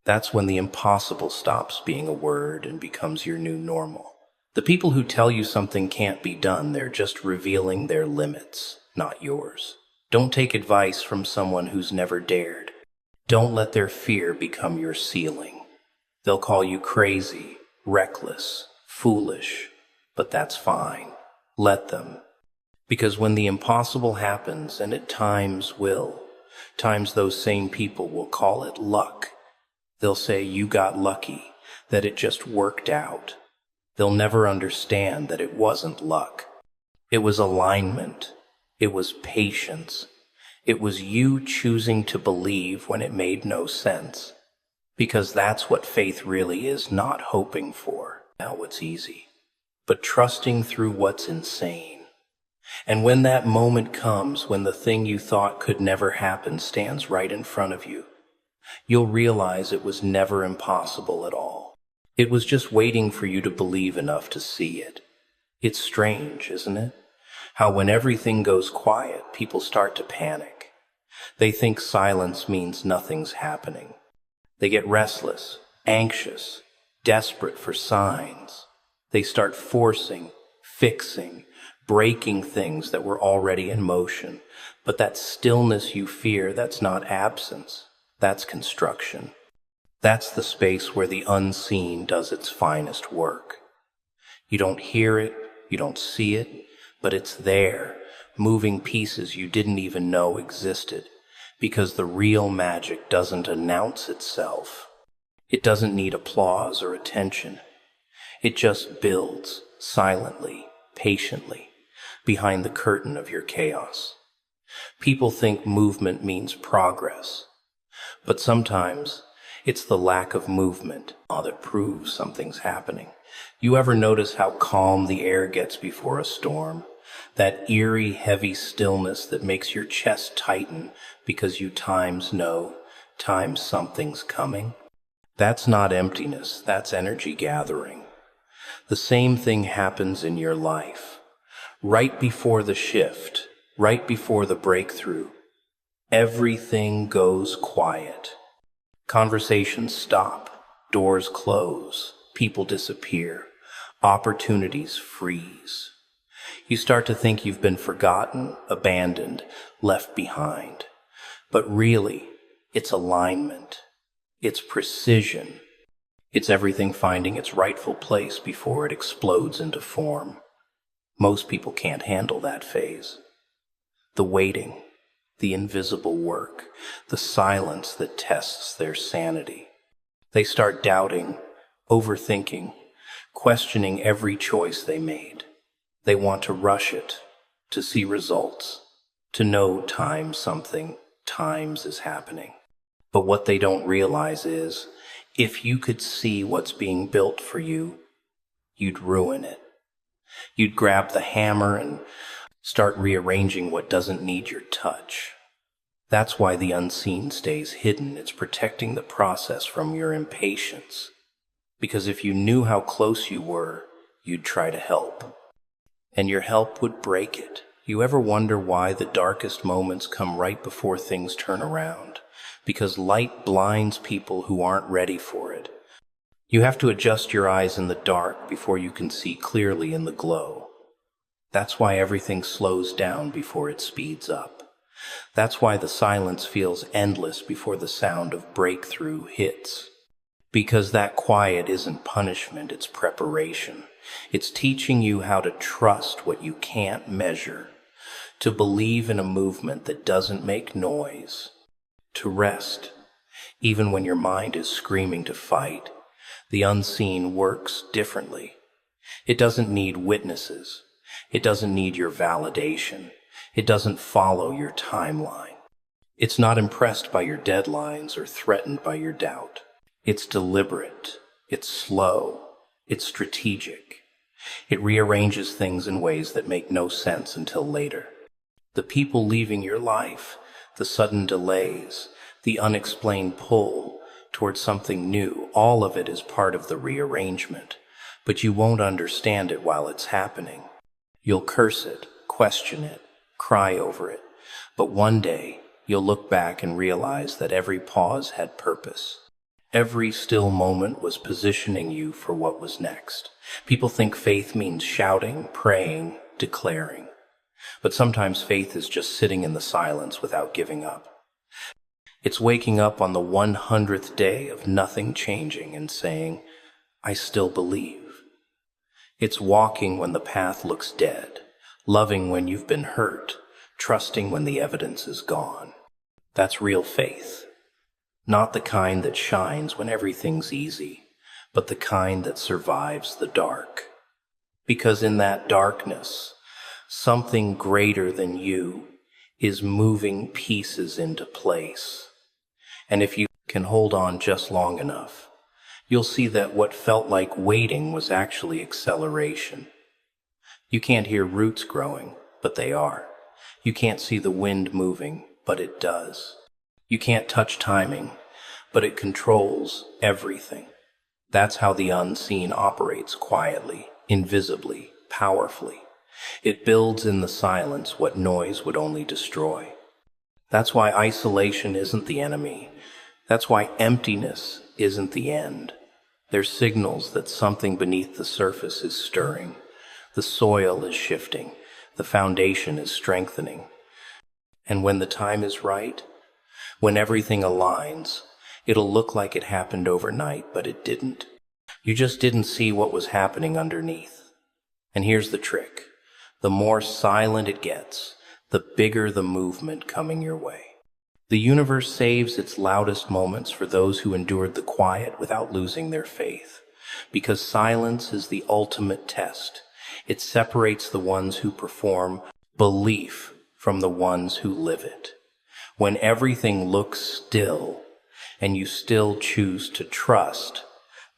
That's when the impossible stops being a word and becomes your new normal. The people who tell you something can't be done, they're just revealing their limits, not yours. Don't take advice from someone who's never dared. Don't let their fear become your ceiling. They'll call you crazy, reckless, foolish, but that's fine. Let them. Because when the impossible happens, and at times will, times those same people will call it luck. They'll say you got lucky, that it just worked out. They'll never understand that it wasn't luck. It was alignment. It was patience. It was you choosing to believe when it made no sense. Because that's what faith really is, not hoping for now what's easy, but trusting through what's insane. And when that moment comes, when the thing you thought could never happen stands right in front of you, you'll realize it was never impossible at all. It was just waiting for you to believe enough to see it. It's strange, isn't it? How when everything goes quiet, people start to panic. They think silence means nothing's happening. They get restless, anxious, desperate for signs. They start forcing, fixing, breaking things that were already in motion. But that stillness you fear, that's not absence. That's construction. That's the space where the unseen does its finest work. You don't hear it, you don't see it, but it's there, moving pieces you didn't even know existed, because the real magic doesn't announce itself. It doesn't need applause or attention. It just builds, silently, patiently, behind the curtain of your chaos. People think movement means progress, but sometimes it's the lack of movement that proves something's happening. You ever notice how calm the air gets before a storm? That eerie, heavy stillness that makes your chest tighten because you know something's coming? That's not emptiness, that's energy gathering. The same thing happens in your life. Right before the shift, right before the breakthrough, everything goes quiet. Conversations stop, doors close, people disappear, opportunities freeze. You start to think you've been forgotten, abandoned, left behind. But really, it's alignment. It's precision. It's everything finding its rightful place before it explodes into form. Most people can't handle that phase. The waiting, the invisible work, the silence that tests their sanity. They start doubting, overthinking, questioning every choice they made. They want to rush it, to see results, to know times is happening. But what they don't realize is, if you could see what's being built for you, you'd ruin it. You'd grab the hammer and start rearranging what doesn't need your touch. That's why the unseen stays hidden. It's protecting the process from your impatience. Because if you knew how close you were, you'd try to help. And your help would break it. You ever wonder why the darkest moments come right before things turn around? Because light blinds people who aren't ready for it. You have to adjust your eyes in the dark before you can see clearly in the glow. That's why everything slows down before it speeds up. That's why the silence feels endless before the sound of breakthrough hits. Because that quiet isn't punishment, it's preparation. It's teaching you how to trust what you can't measure, to believe in a movement that doesn't make noise, to rest, even when your mind is screaming to fight. The unseen works differently. It doesn't need witnesses. It doesn't need your validation. It doesn't follow your timeline. It's not impressed by your deadlines or threatened by your doubt. It's deliberate. It's slow. It's strategic. It rearranges things in ways that make no sense until later. The people leaving your life, the sudden delays, the unexplained pull towards something new, all of it is part of the rearrangement. But you won't understand it while it's happening. You'll curse it, question it, cry over it. But one day, you'll look back and realize that every pause had purpose. Every still moment was positioning you for what was next. People think faith means shouting, praying, declaring. But sometimes faith is just sitting in the silence without giving up. It's waking up on the 100th day of nothing changing and saying, I still believe. It's walking when the path looks dead, loving when you've been hurt, trusting when the evidence is gone. That's real faith. Not the kind that shines when everything's easy, but the kind that survives the dark. Because in that darkness, something greater than you is moving pieces into place. And if you can hold on just long enough, you'll see that what felt like waiting was actually acceleration. You can't hear roots growing, but they are. You can't see the wind moving, but it does. You can't touch timing, but it controls everything. That's how the unseen operates quietly, invisibly, powerfully. It builds in the silence what noise would only destroy. That's why isolation isn't the enemy. That's why emptiness isn't the end. They're signals that something beneath the surface is stirring. The soil is shifting. The foundation is strengthening. And when the time is right, when everything aligns, it'll look like it happened overnight, but it didn't. You just didn't see what was happening underneath. And here's the trick. The more silent it gets, the bigger the movement coming your way. The universe saves its loudest moments for those who endured the quiet without losing their faith. Because silence is the ultimate test. It separates the ones who perform belief from the ones who live it. When everything looks still and you still choose to trust,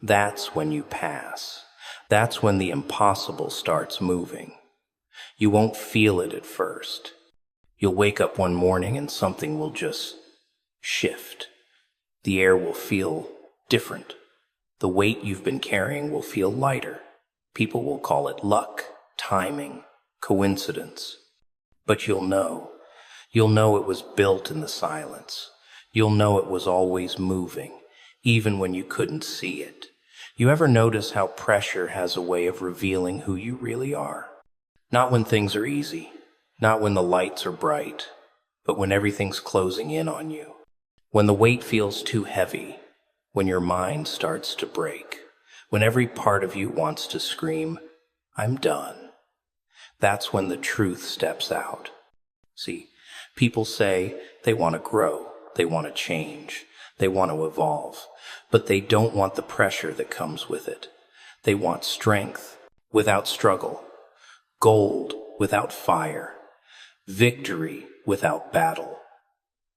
that's when you pass. That's when the impossible starts moving. You won't feel it at first. You'll wake up one morning and something will just shift. The air will feel different. The weight you've been carrying will feel lighter. People will call it luck, timing, coincidence. But you'll know. You'll know it was built in the silence. You'll know it was always moving, even when you couldn't see it. You ever notice how pressure has a way of revealing who you really are? Not when things are easy, not when the lights are bright, but when everything's closing in on you. When the weight feels too heavy, when your mind starts to break, when every part of you wants to scream, "I'm done." That's when the truth steps out. See, people say they want to grow, they want to change, they want to evolve, but they don't want the pressure that comes with it. They want strength without struggle, gold without fire, victory without battle.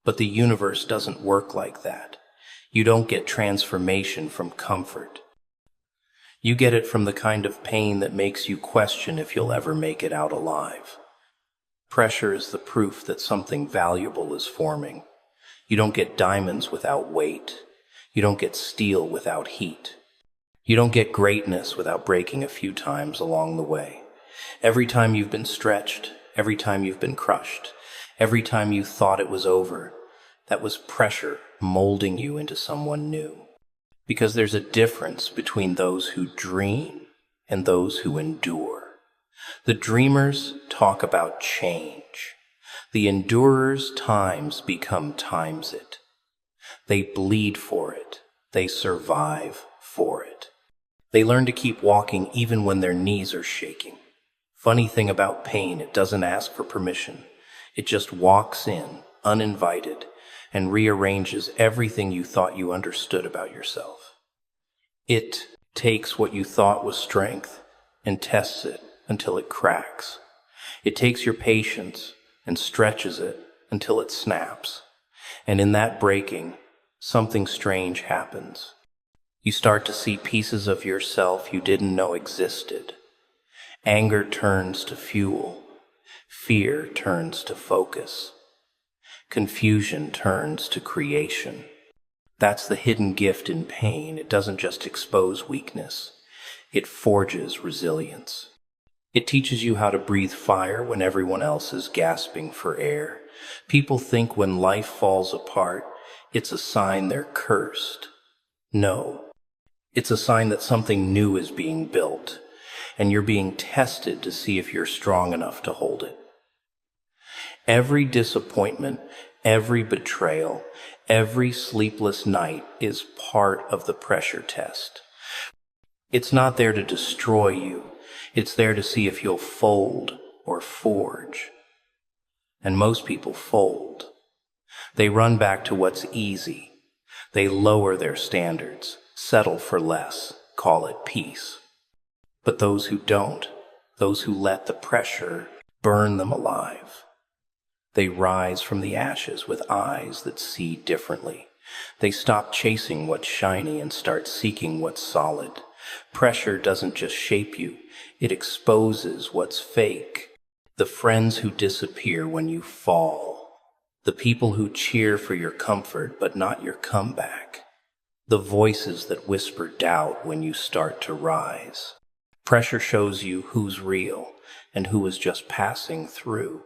But the universe doesn't work like that. You don't get transformation from comfort. You get it from the kind of pain that makes you question if you'll ever make it out alive. Pressure is the proof that something valuable is forming. You don't get diamonds without weight. You don't get steel without heat. You don't get greatness without breaking a few times along the way. Every time you've been stretched, every time you've been crushed, every time you thought it was over, that was pressure molding you into someone new. Because there's a difference between those who dream and those who endure. The dreamers talk about change. The endurers' times become times it. They bleed for it. They survive for it. They learn to keep walking even when their knees are shaking. Funny thing about pain, it doesn't ask for permission. It just walks in, uninvited, and rearranges everything you thought you understood about yourself. It takes what you thought was strength and tests it until it cracks. It takes your patience and stretches it until it snaps. And in that breaking, something strange happens. You start to see pieces of yourself you didn't know existed. Anger turns to fuel. Fear turns to focus. Confusion turns to creation. That's the hidden gift in pain. It doesn't just expose weakness. It forges resilience. It teaches you how to breathe fire when everyone else is gasping for air. People think when life falls apart, it's a sign they're cursed. No, it's a sign that something new is being built, and you're being tested to see if you're strong enough to hold it. Every disappointment, every betrayal, every sleepless night is part of the pressure test. It's not there to destroy you. It's there to see if you'll fold or forge. And most people fold. They run back to what's easy. They lower their standards, settle for less, call it peace. But those who don't, those who let the pressure burn them alive, they rise from the ashes with eyes that see differently. They stop chasing what's shiny and start seeking what's solid. Pressure doesn't just shape you, it exposes what's fake. The friends who disappear when you fall. The people who cheer for your comfort but not your comeback. The voices that whisper doubt when you start to rise. Pressure shows you who's real and who is just passing through.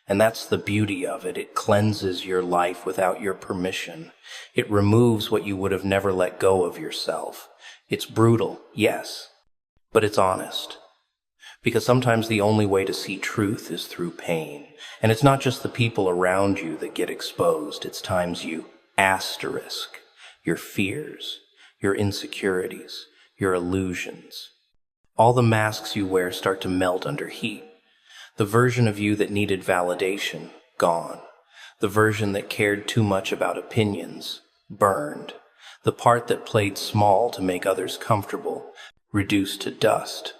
And that's the beauty of it. It cleanses your life without your permission. It removes what you would have never let go of yourself. It's brutal, yes, but it's honest. Because sometimes the only way to see truth is through pain. And it's not just the people around you that get exposed. It's times you asterisk your fears, your insecurities, your illusions. All the masks you wear start to melt under heat. The version of you that needed validation, gone. The version that cared too much about opinions, burned. The part that played small to make others comfortable, reduced to dust.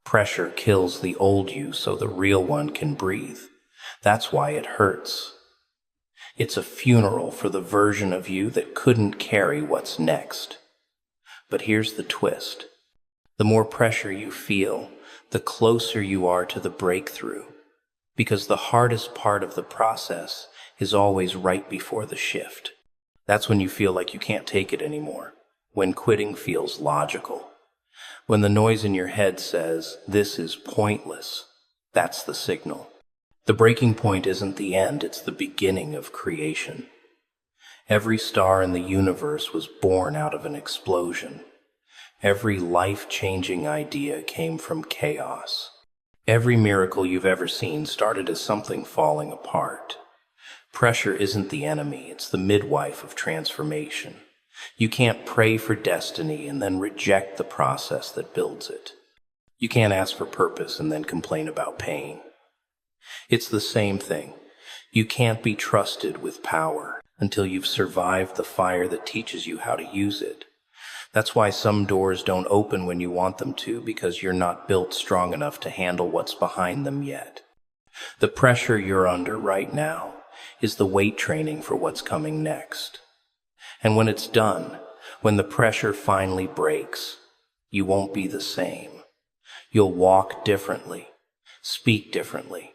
Pressure kills the old you so the real one can breathe. That's why it hurts. It's a funeral for the version of you that couldn't carry what's next. But here's the twist. The more pressure you feel, the closer you are to the breakthrough. Because the hardest part of the process is always right before the shift. That's when you feel like you can't take it anymore. When quitting feels logical. When the noise in your head says, this is pointless, that's the signal. The breaking point isn't the end, it's the beginning of creation. Every star in the universe was born out of an explosion. Every life-changing idea came from chaos. Every miracle you've ever seen started as something falling apart. Pressure isn't the enemy, it's the midwife of transformation. You can't pray for destiny and then reject the process that builds it. You can't ask for purpose and then complain about pain. It's the same thing. You can't be trusted with power until you've survived the fire that teaches you how to use it. That's why some doors don't open when you want them to, because you're not built strong enough to handle what's behind them yet. The pressure you're under right now is the weight training for what's coming next. And when it's done, when the pressure finally breaks, you won't be the same. You'll walk differently, speak differently,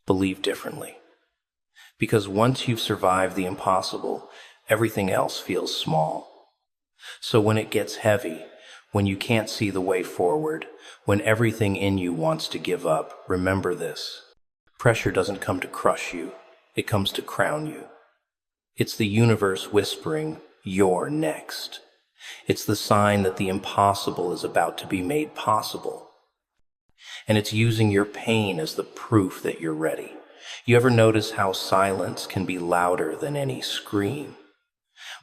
believe differently. Because once you've survived the impossible, everything else feels small. So when it gets heavy, when you can't see the way forward, when everything in you wants to give up, remember this. Pressure doesn't come to crush you, it comes to crown you. It's the universe whispering, you're next. It's the sign that the impossible is about to be made possible. And it's using your pain as the proof that you're ready. You ever notice how silence can be louder than any scream?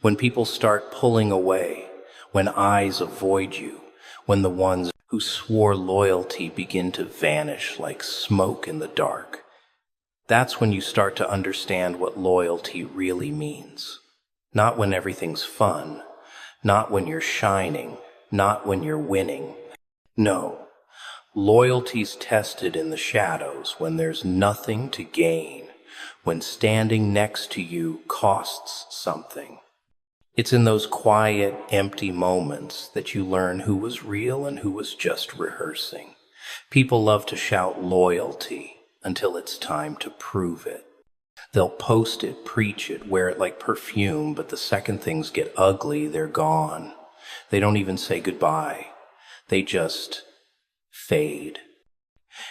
When people start pulling away, when eyes avoid you, when the ones who swore loyalty begin to vanish like smoke in the dark, that's when you start to understand what loyalty really means. Not when everything's fun, not when you're shining, not when you're winning. No, loyalty's tested in the shadows when there's nothing to gain, when standing next to you costs something. It's in those quiet, empty moments that you learn who was real and who was just rehearsing. People love to shout loyalty until it's time to prove it. They'll post it, preach it, wear it like perfume, but the second things get ugly, they're gone. They don't even say goodbye. They just fade.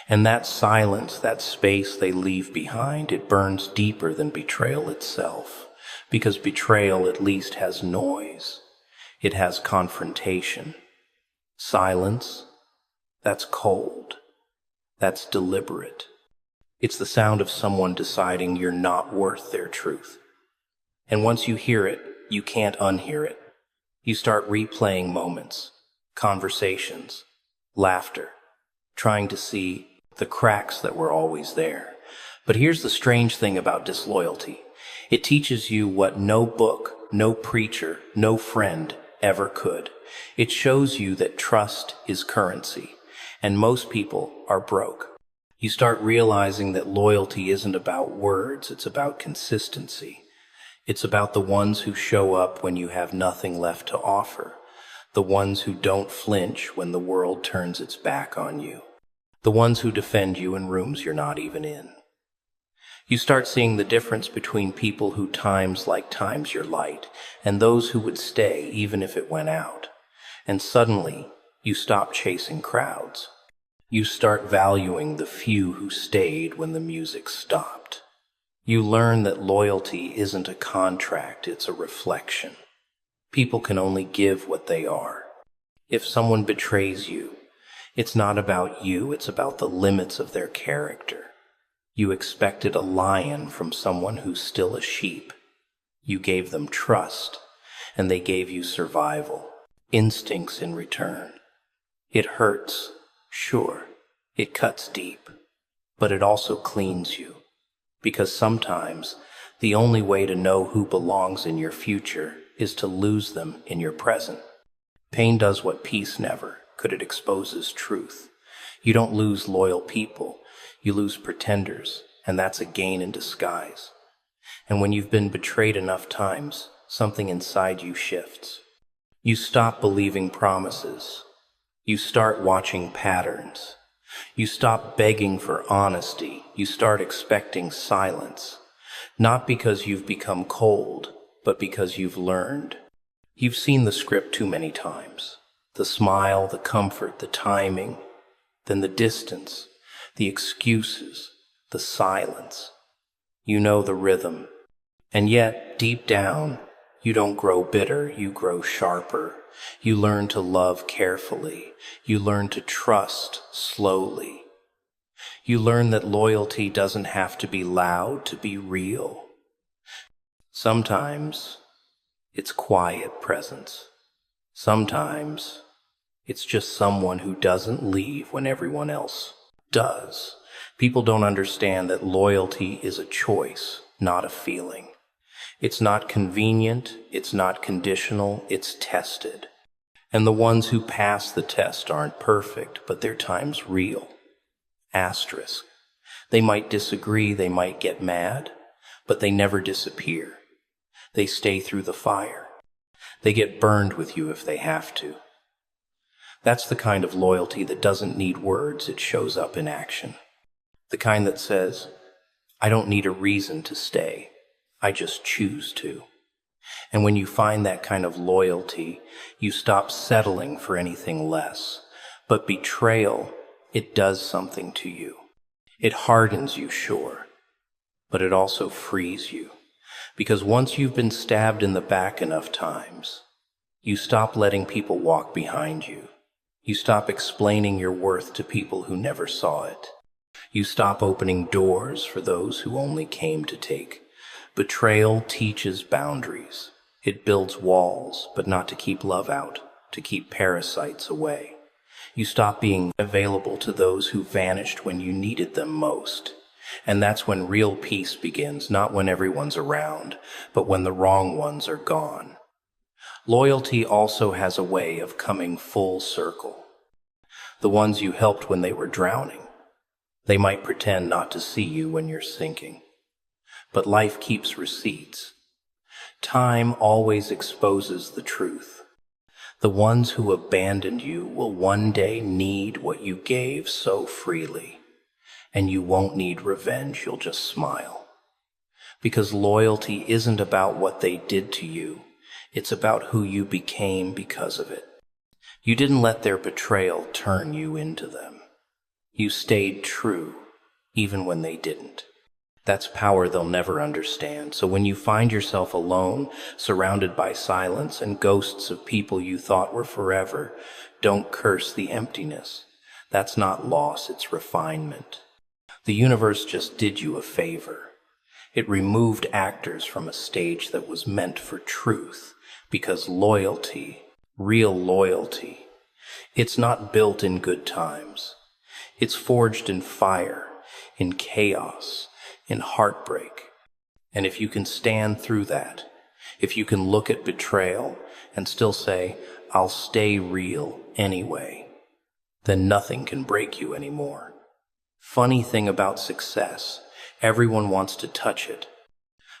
And that silence, that space they leave behind, it burns deeper than betrayal itself. Because betrayal at least has noise. It has confrontation. Silence, that's cold. That's deliberate. It's the sound of someone deciding you're not worth their truth. And once you hear it, you can't unhear it. You start replaying moments, conversations, laughter, trying to see the cracks that were always there. But here's the strange thing about disloyalty. It teaches you what no book, no preacher, no friend ever could. It shows you that trust is currency, and most people are broke. You start realizing that loyalty isn't about words, it's about consistency. It's about the ones who show up when you have nothing left to offer, the ones who don't flinch when the world turns its back on you, the ones who defend you in rooms you're not even in. You start seeing the difference between people who times your light and those who would stay even if it went out. And suddenly, you stop chasing crowds. You start valuing the few who stayed when the music stopped. You learn that loyalty isn't a contract, it's a reflection. People can only give what they are. If someone betrays you, it's not about you, it's about the limits of their character. You expected a lion from someone who's still a sheep. You gave them trust, and they gave you survival, instincts in return. It hurts, sure, it cuts deep, but it also cleans you, because sometimes the only way to know who belongs in your future is to lose them in your present. Pain does what peace never could. It exposes truth. You don't lose loyal people, you lose pretenders, and that's a gain in disguise. And when you've been betrayed enough times, something inside you shifts. You stop believing promises. You start watching patterns. You stop begging for honesty. You start expecting silence. Not because you've become cold, but because you've learned. You've seen the script too many times. The smile, the comfort, the timing, then the distance, the excuses, the silence. You know the rhythm. And yet, deep down, you don't grow bitter, you grow sharper. You learn to love carefully. You learn to trust slowly. You learn that loyalty doesn't have to be loud to be real. Sometimes it's quiet presence. Sometimes it's just someone who doesn't leave when everyone else does. People don't understand that loyalty is a choice, not a feeling. It's not convenient, it's not conditional, it's tested. And the ones who pass the test aren't perfect, but their time's real. Asterisk. They might disagree, they might get mad, but they never disappear. They stay through the fire. They get burned with you if they have to. That's the kind of loyalty that doesn't need words, it shows up in action. The kind that says, I don't need a reason to stay, I just choose to. And when you find that kind of loyalty, you stop settling for anything less. But betrayal, it does something to you. It hardens you, sure, but it also frees you. Because once you've been stabbed in the back enough times, you stop letting people walk behind you. You stop explaining your worth to people who never saw it. You stop opening doors for those who only came to take. Betrayal teaches boundaries. It builds walls, but not to keep love out, to keep parasites away. You stop being available to those who vanished when you needed them most. And that's when real peace begins, not when everyone's around, but when the wrong ones are gone. Loyalty also has a way of coming full circle. The ones you helped when they were drowning. They might pretend not to see you when you're sinking. But life keeps receipts. Time always exposes the truth. The ones who abandoned you will one day need what you gave so freely. And you won't need revenge, you'll just smile. Because loyalty isn't about what they did to you, it's about who you became because of it. You didn't let their betrayal turn you into them. You stayed true, even when they didn't. That's power they'll never understand. So when you find yourself alone, surrounded by silence and ghosts of people you thought were forever, don't curse the emptiness. That's not loss, it's refinement. The universe just did you a favor. It removed actors from a stage that was meant for truth, because loyalty, real loyalty, it's not built in good times. It's forged in fire, in chaos, in heartbreak. And if you can stand through that, if you can look at betrayal and still say, I'll stay real anyway, then nothing can break you anymore. Funny thing about success, everyone wants to touch it,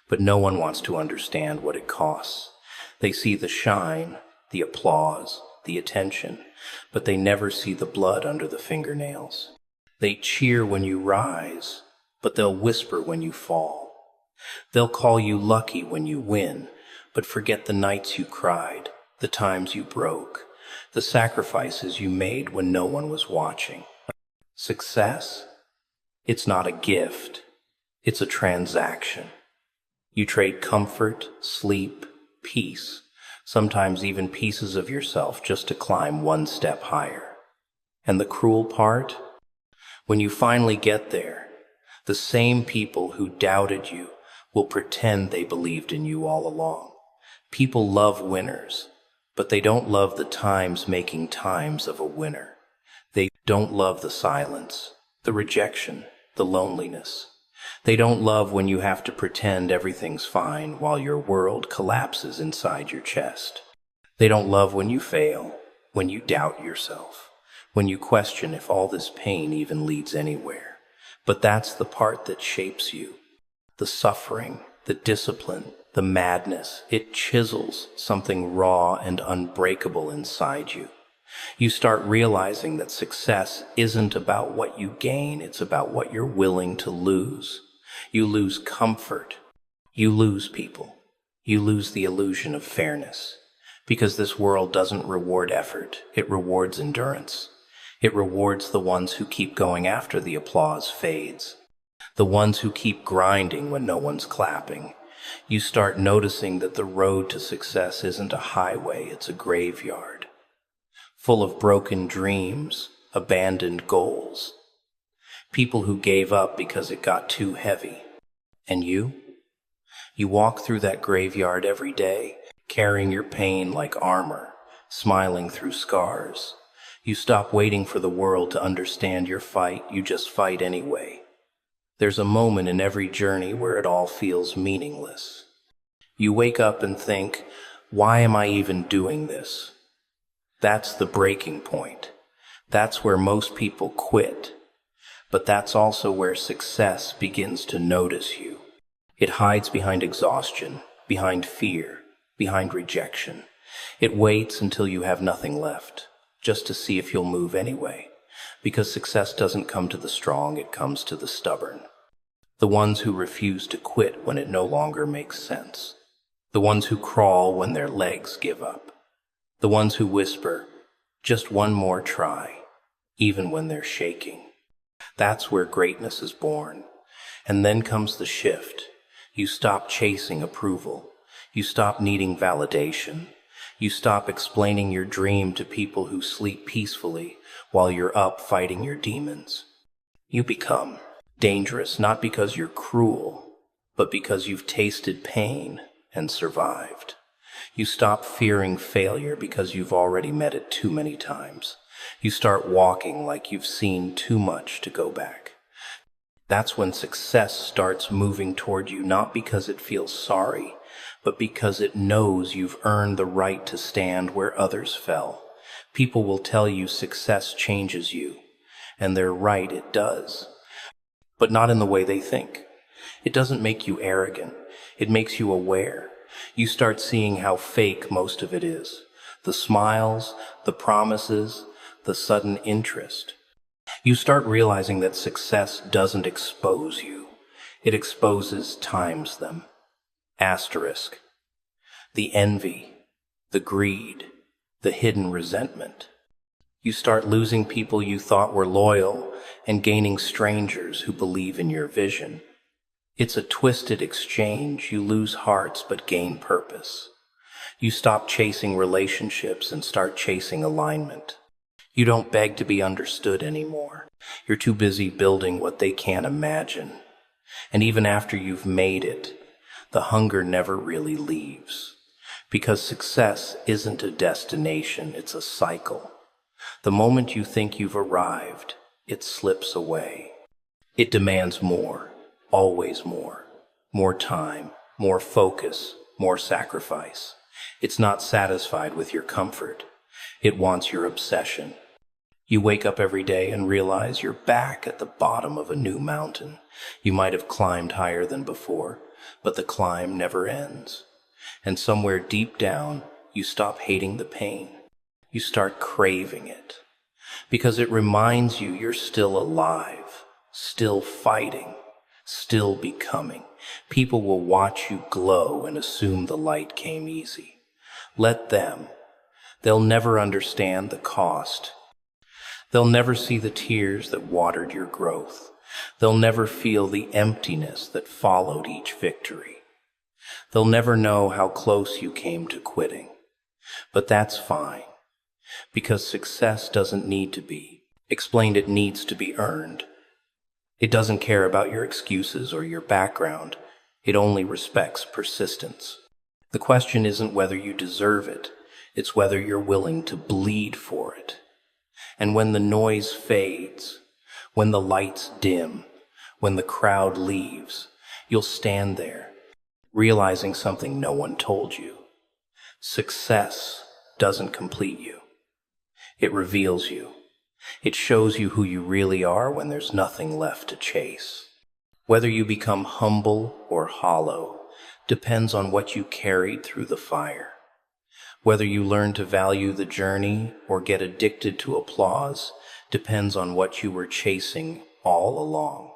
but no one wants to understand what it costs. They see the shine, the applause, the attention, but they never see the blood under the fingernails. They cheer when you rise, but they'll whisper when you fall. They'll call you lucky when you win, but forget the nights you cried, the times you broke, the sacrifices you made when no one was watching. Success? It's not a gift. It's a transaction. You trade comfort, sleep, peace, sometimes even pieces of yourself just to climb one step higher. And the cruel part? When you finally get there, the same people who doubted you will pretend they believed in you all along. People love winners, but they don't love the times making times of a winner. They don't love the silence, the rejection, the loneliness. They don't love when you have to pretend everything's fine while your world collapses inside your chest. They don't love when you fail, when you doubt yourself, when you question if all this pain even leads anywhere. But that's the part that shapes you. The suffering, the discipline, the madness, it chisels something raw and unbreakable inside you. You start realizing that success isn't about what you gain, it's about what you're willing to lose. You lose comfort. You lose people. You lose the illusion of fairness. Because this world doesn't reward effort, it rewards endurance. It rewards the ones who keep going after the applause fades. The ones who keep grinding when no one's clapping. You start noticing that the road to success isn't a highway, it's a graveyard. Full of broken dreams, abandoned goals. People who gave up because it got too heavy. And you? You walk through that graveyard every day, carrying your pain like armor, smiling through scars. You stop waiting for the world to understand your fight, you just fight anyway. There's a moment in every journey where it all feels meaningless. You wake up and think, why am I even doing this? That's the breaking point. That's where most people quit. But that's also where success begins to notice you. It hides behind exhaustion, behind fear, behind rejection. It waits until you have nothing left, just to see if you'll move anyway. Because success doesn't come to the strong, it comes to the stubborn. The ones who refuse to quit when it no longer makes sense. The ones who crawl when their legs give up. The ones who whisper, just one more try, even when they're shaking. That's where greatness is born. And then comes the shift. You stop chasing approval. You stop needing validation. You stop explaining your dream to people who sleep peacefully while you're up fighting your demons. You become dangerous not because you're cruel, but because you've tasted pain and survived. You stop fearing failure because you've already met it too many times. You start walking like you've seen too much to go back. That's when success starts moving toward you, not because it feels sorry, but because it knows you've earned the right to stand where others fell. People will tell you success changes you, and they're right, it does. But not in the way they think. It doesn't make you arrogant. It makes you aware. You start seeing how fake most of it is. The smiles, the promises, the sudden interest. You start realizing that success doesn't expose you. It exposes times them. Asterisk. The envy, the greed, the hidden resentment. You start losing people you thought were loyal and gaining strangers who believe in your vision. It's a twisted exchange. You lose hearts but gain purpose. You stop chasing relationships and start chasing alignment. You don't beg to be understood anymore. You're too busy building what they can't imagine. And even after you've made it, the hunger never really leaves. Because success isn't a destination, it's a cycle. The moment you think you've arrived, it slips away. It demands more, always more. More time, more focus, more sacrifice. It's not satisfied with your comfort. It wants your obsession. You wake up every day and realize you're back at the bottom of a new mountain. You might have climbed higher than before, but the climb never ends. And somewhere deep down, you stop hating the pain. You start craving it. Because it reminds you you're still alive, still fighting, still becoming. People will watch you glow and assume the light came easy. Let them. They'll never understand the cost. They'll never see the tears that watered your growth. They'll never feel the emptiness that followed each victory. They'll never know how close you came to quitting. But that's fine, because success doesn't need to be explained, it needs to be earned. It doesn't care about your excuses or your background. It only respects persistence. The question isn't whether you deserve it, it's whether you're willing to bleed for it. And when the noise fades, when the lights dim, when the crowd leaves, you'll stand there, realizing something no one told you. Success doesn't complete you. It reveals you. It shows you who you really are when there's nothing left to chase. Whether you become humble or hollow depends on what you carried through the fire. Whether you learn to value the journey or get addicted to applause depends on what you were chasing all along.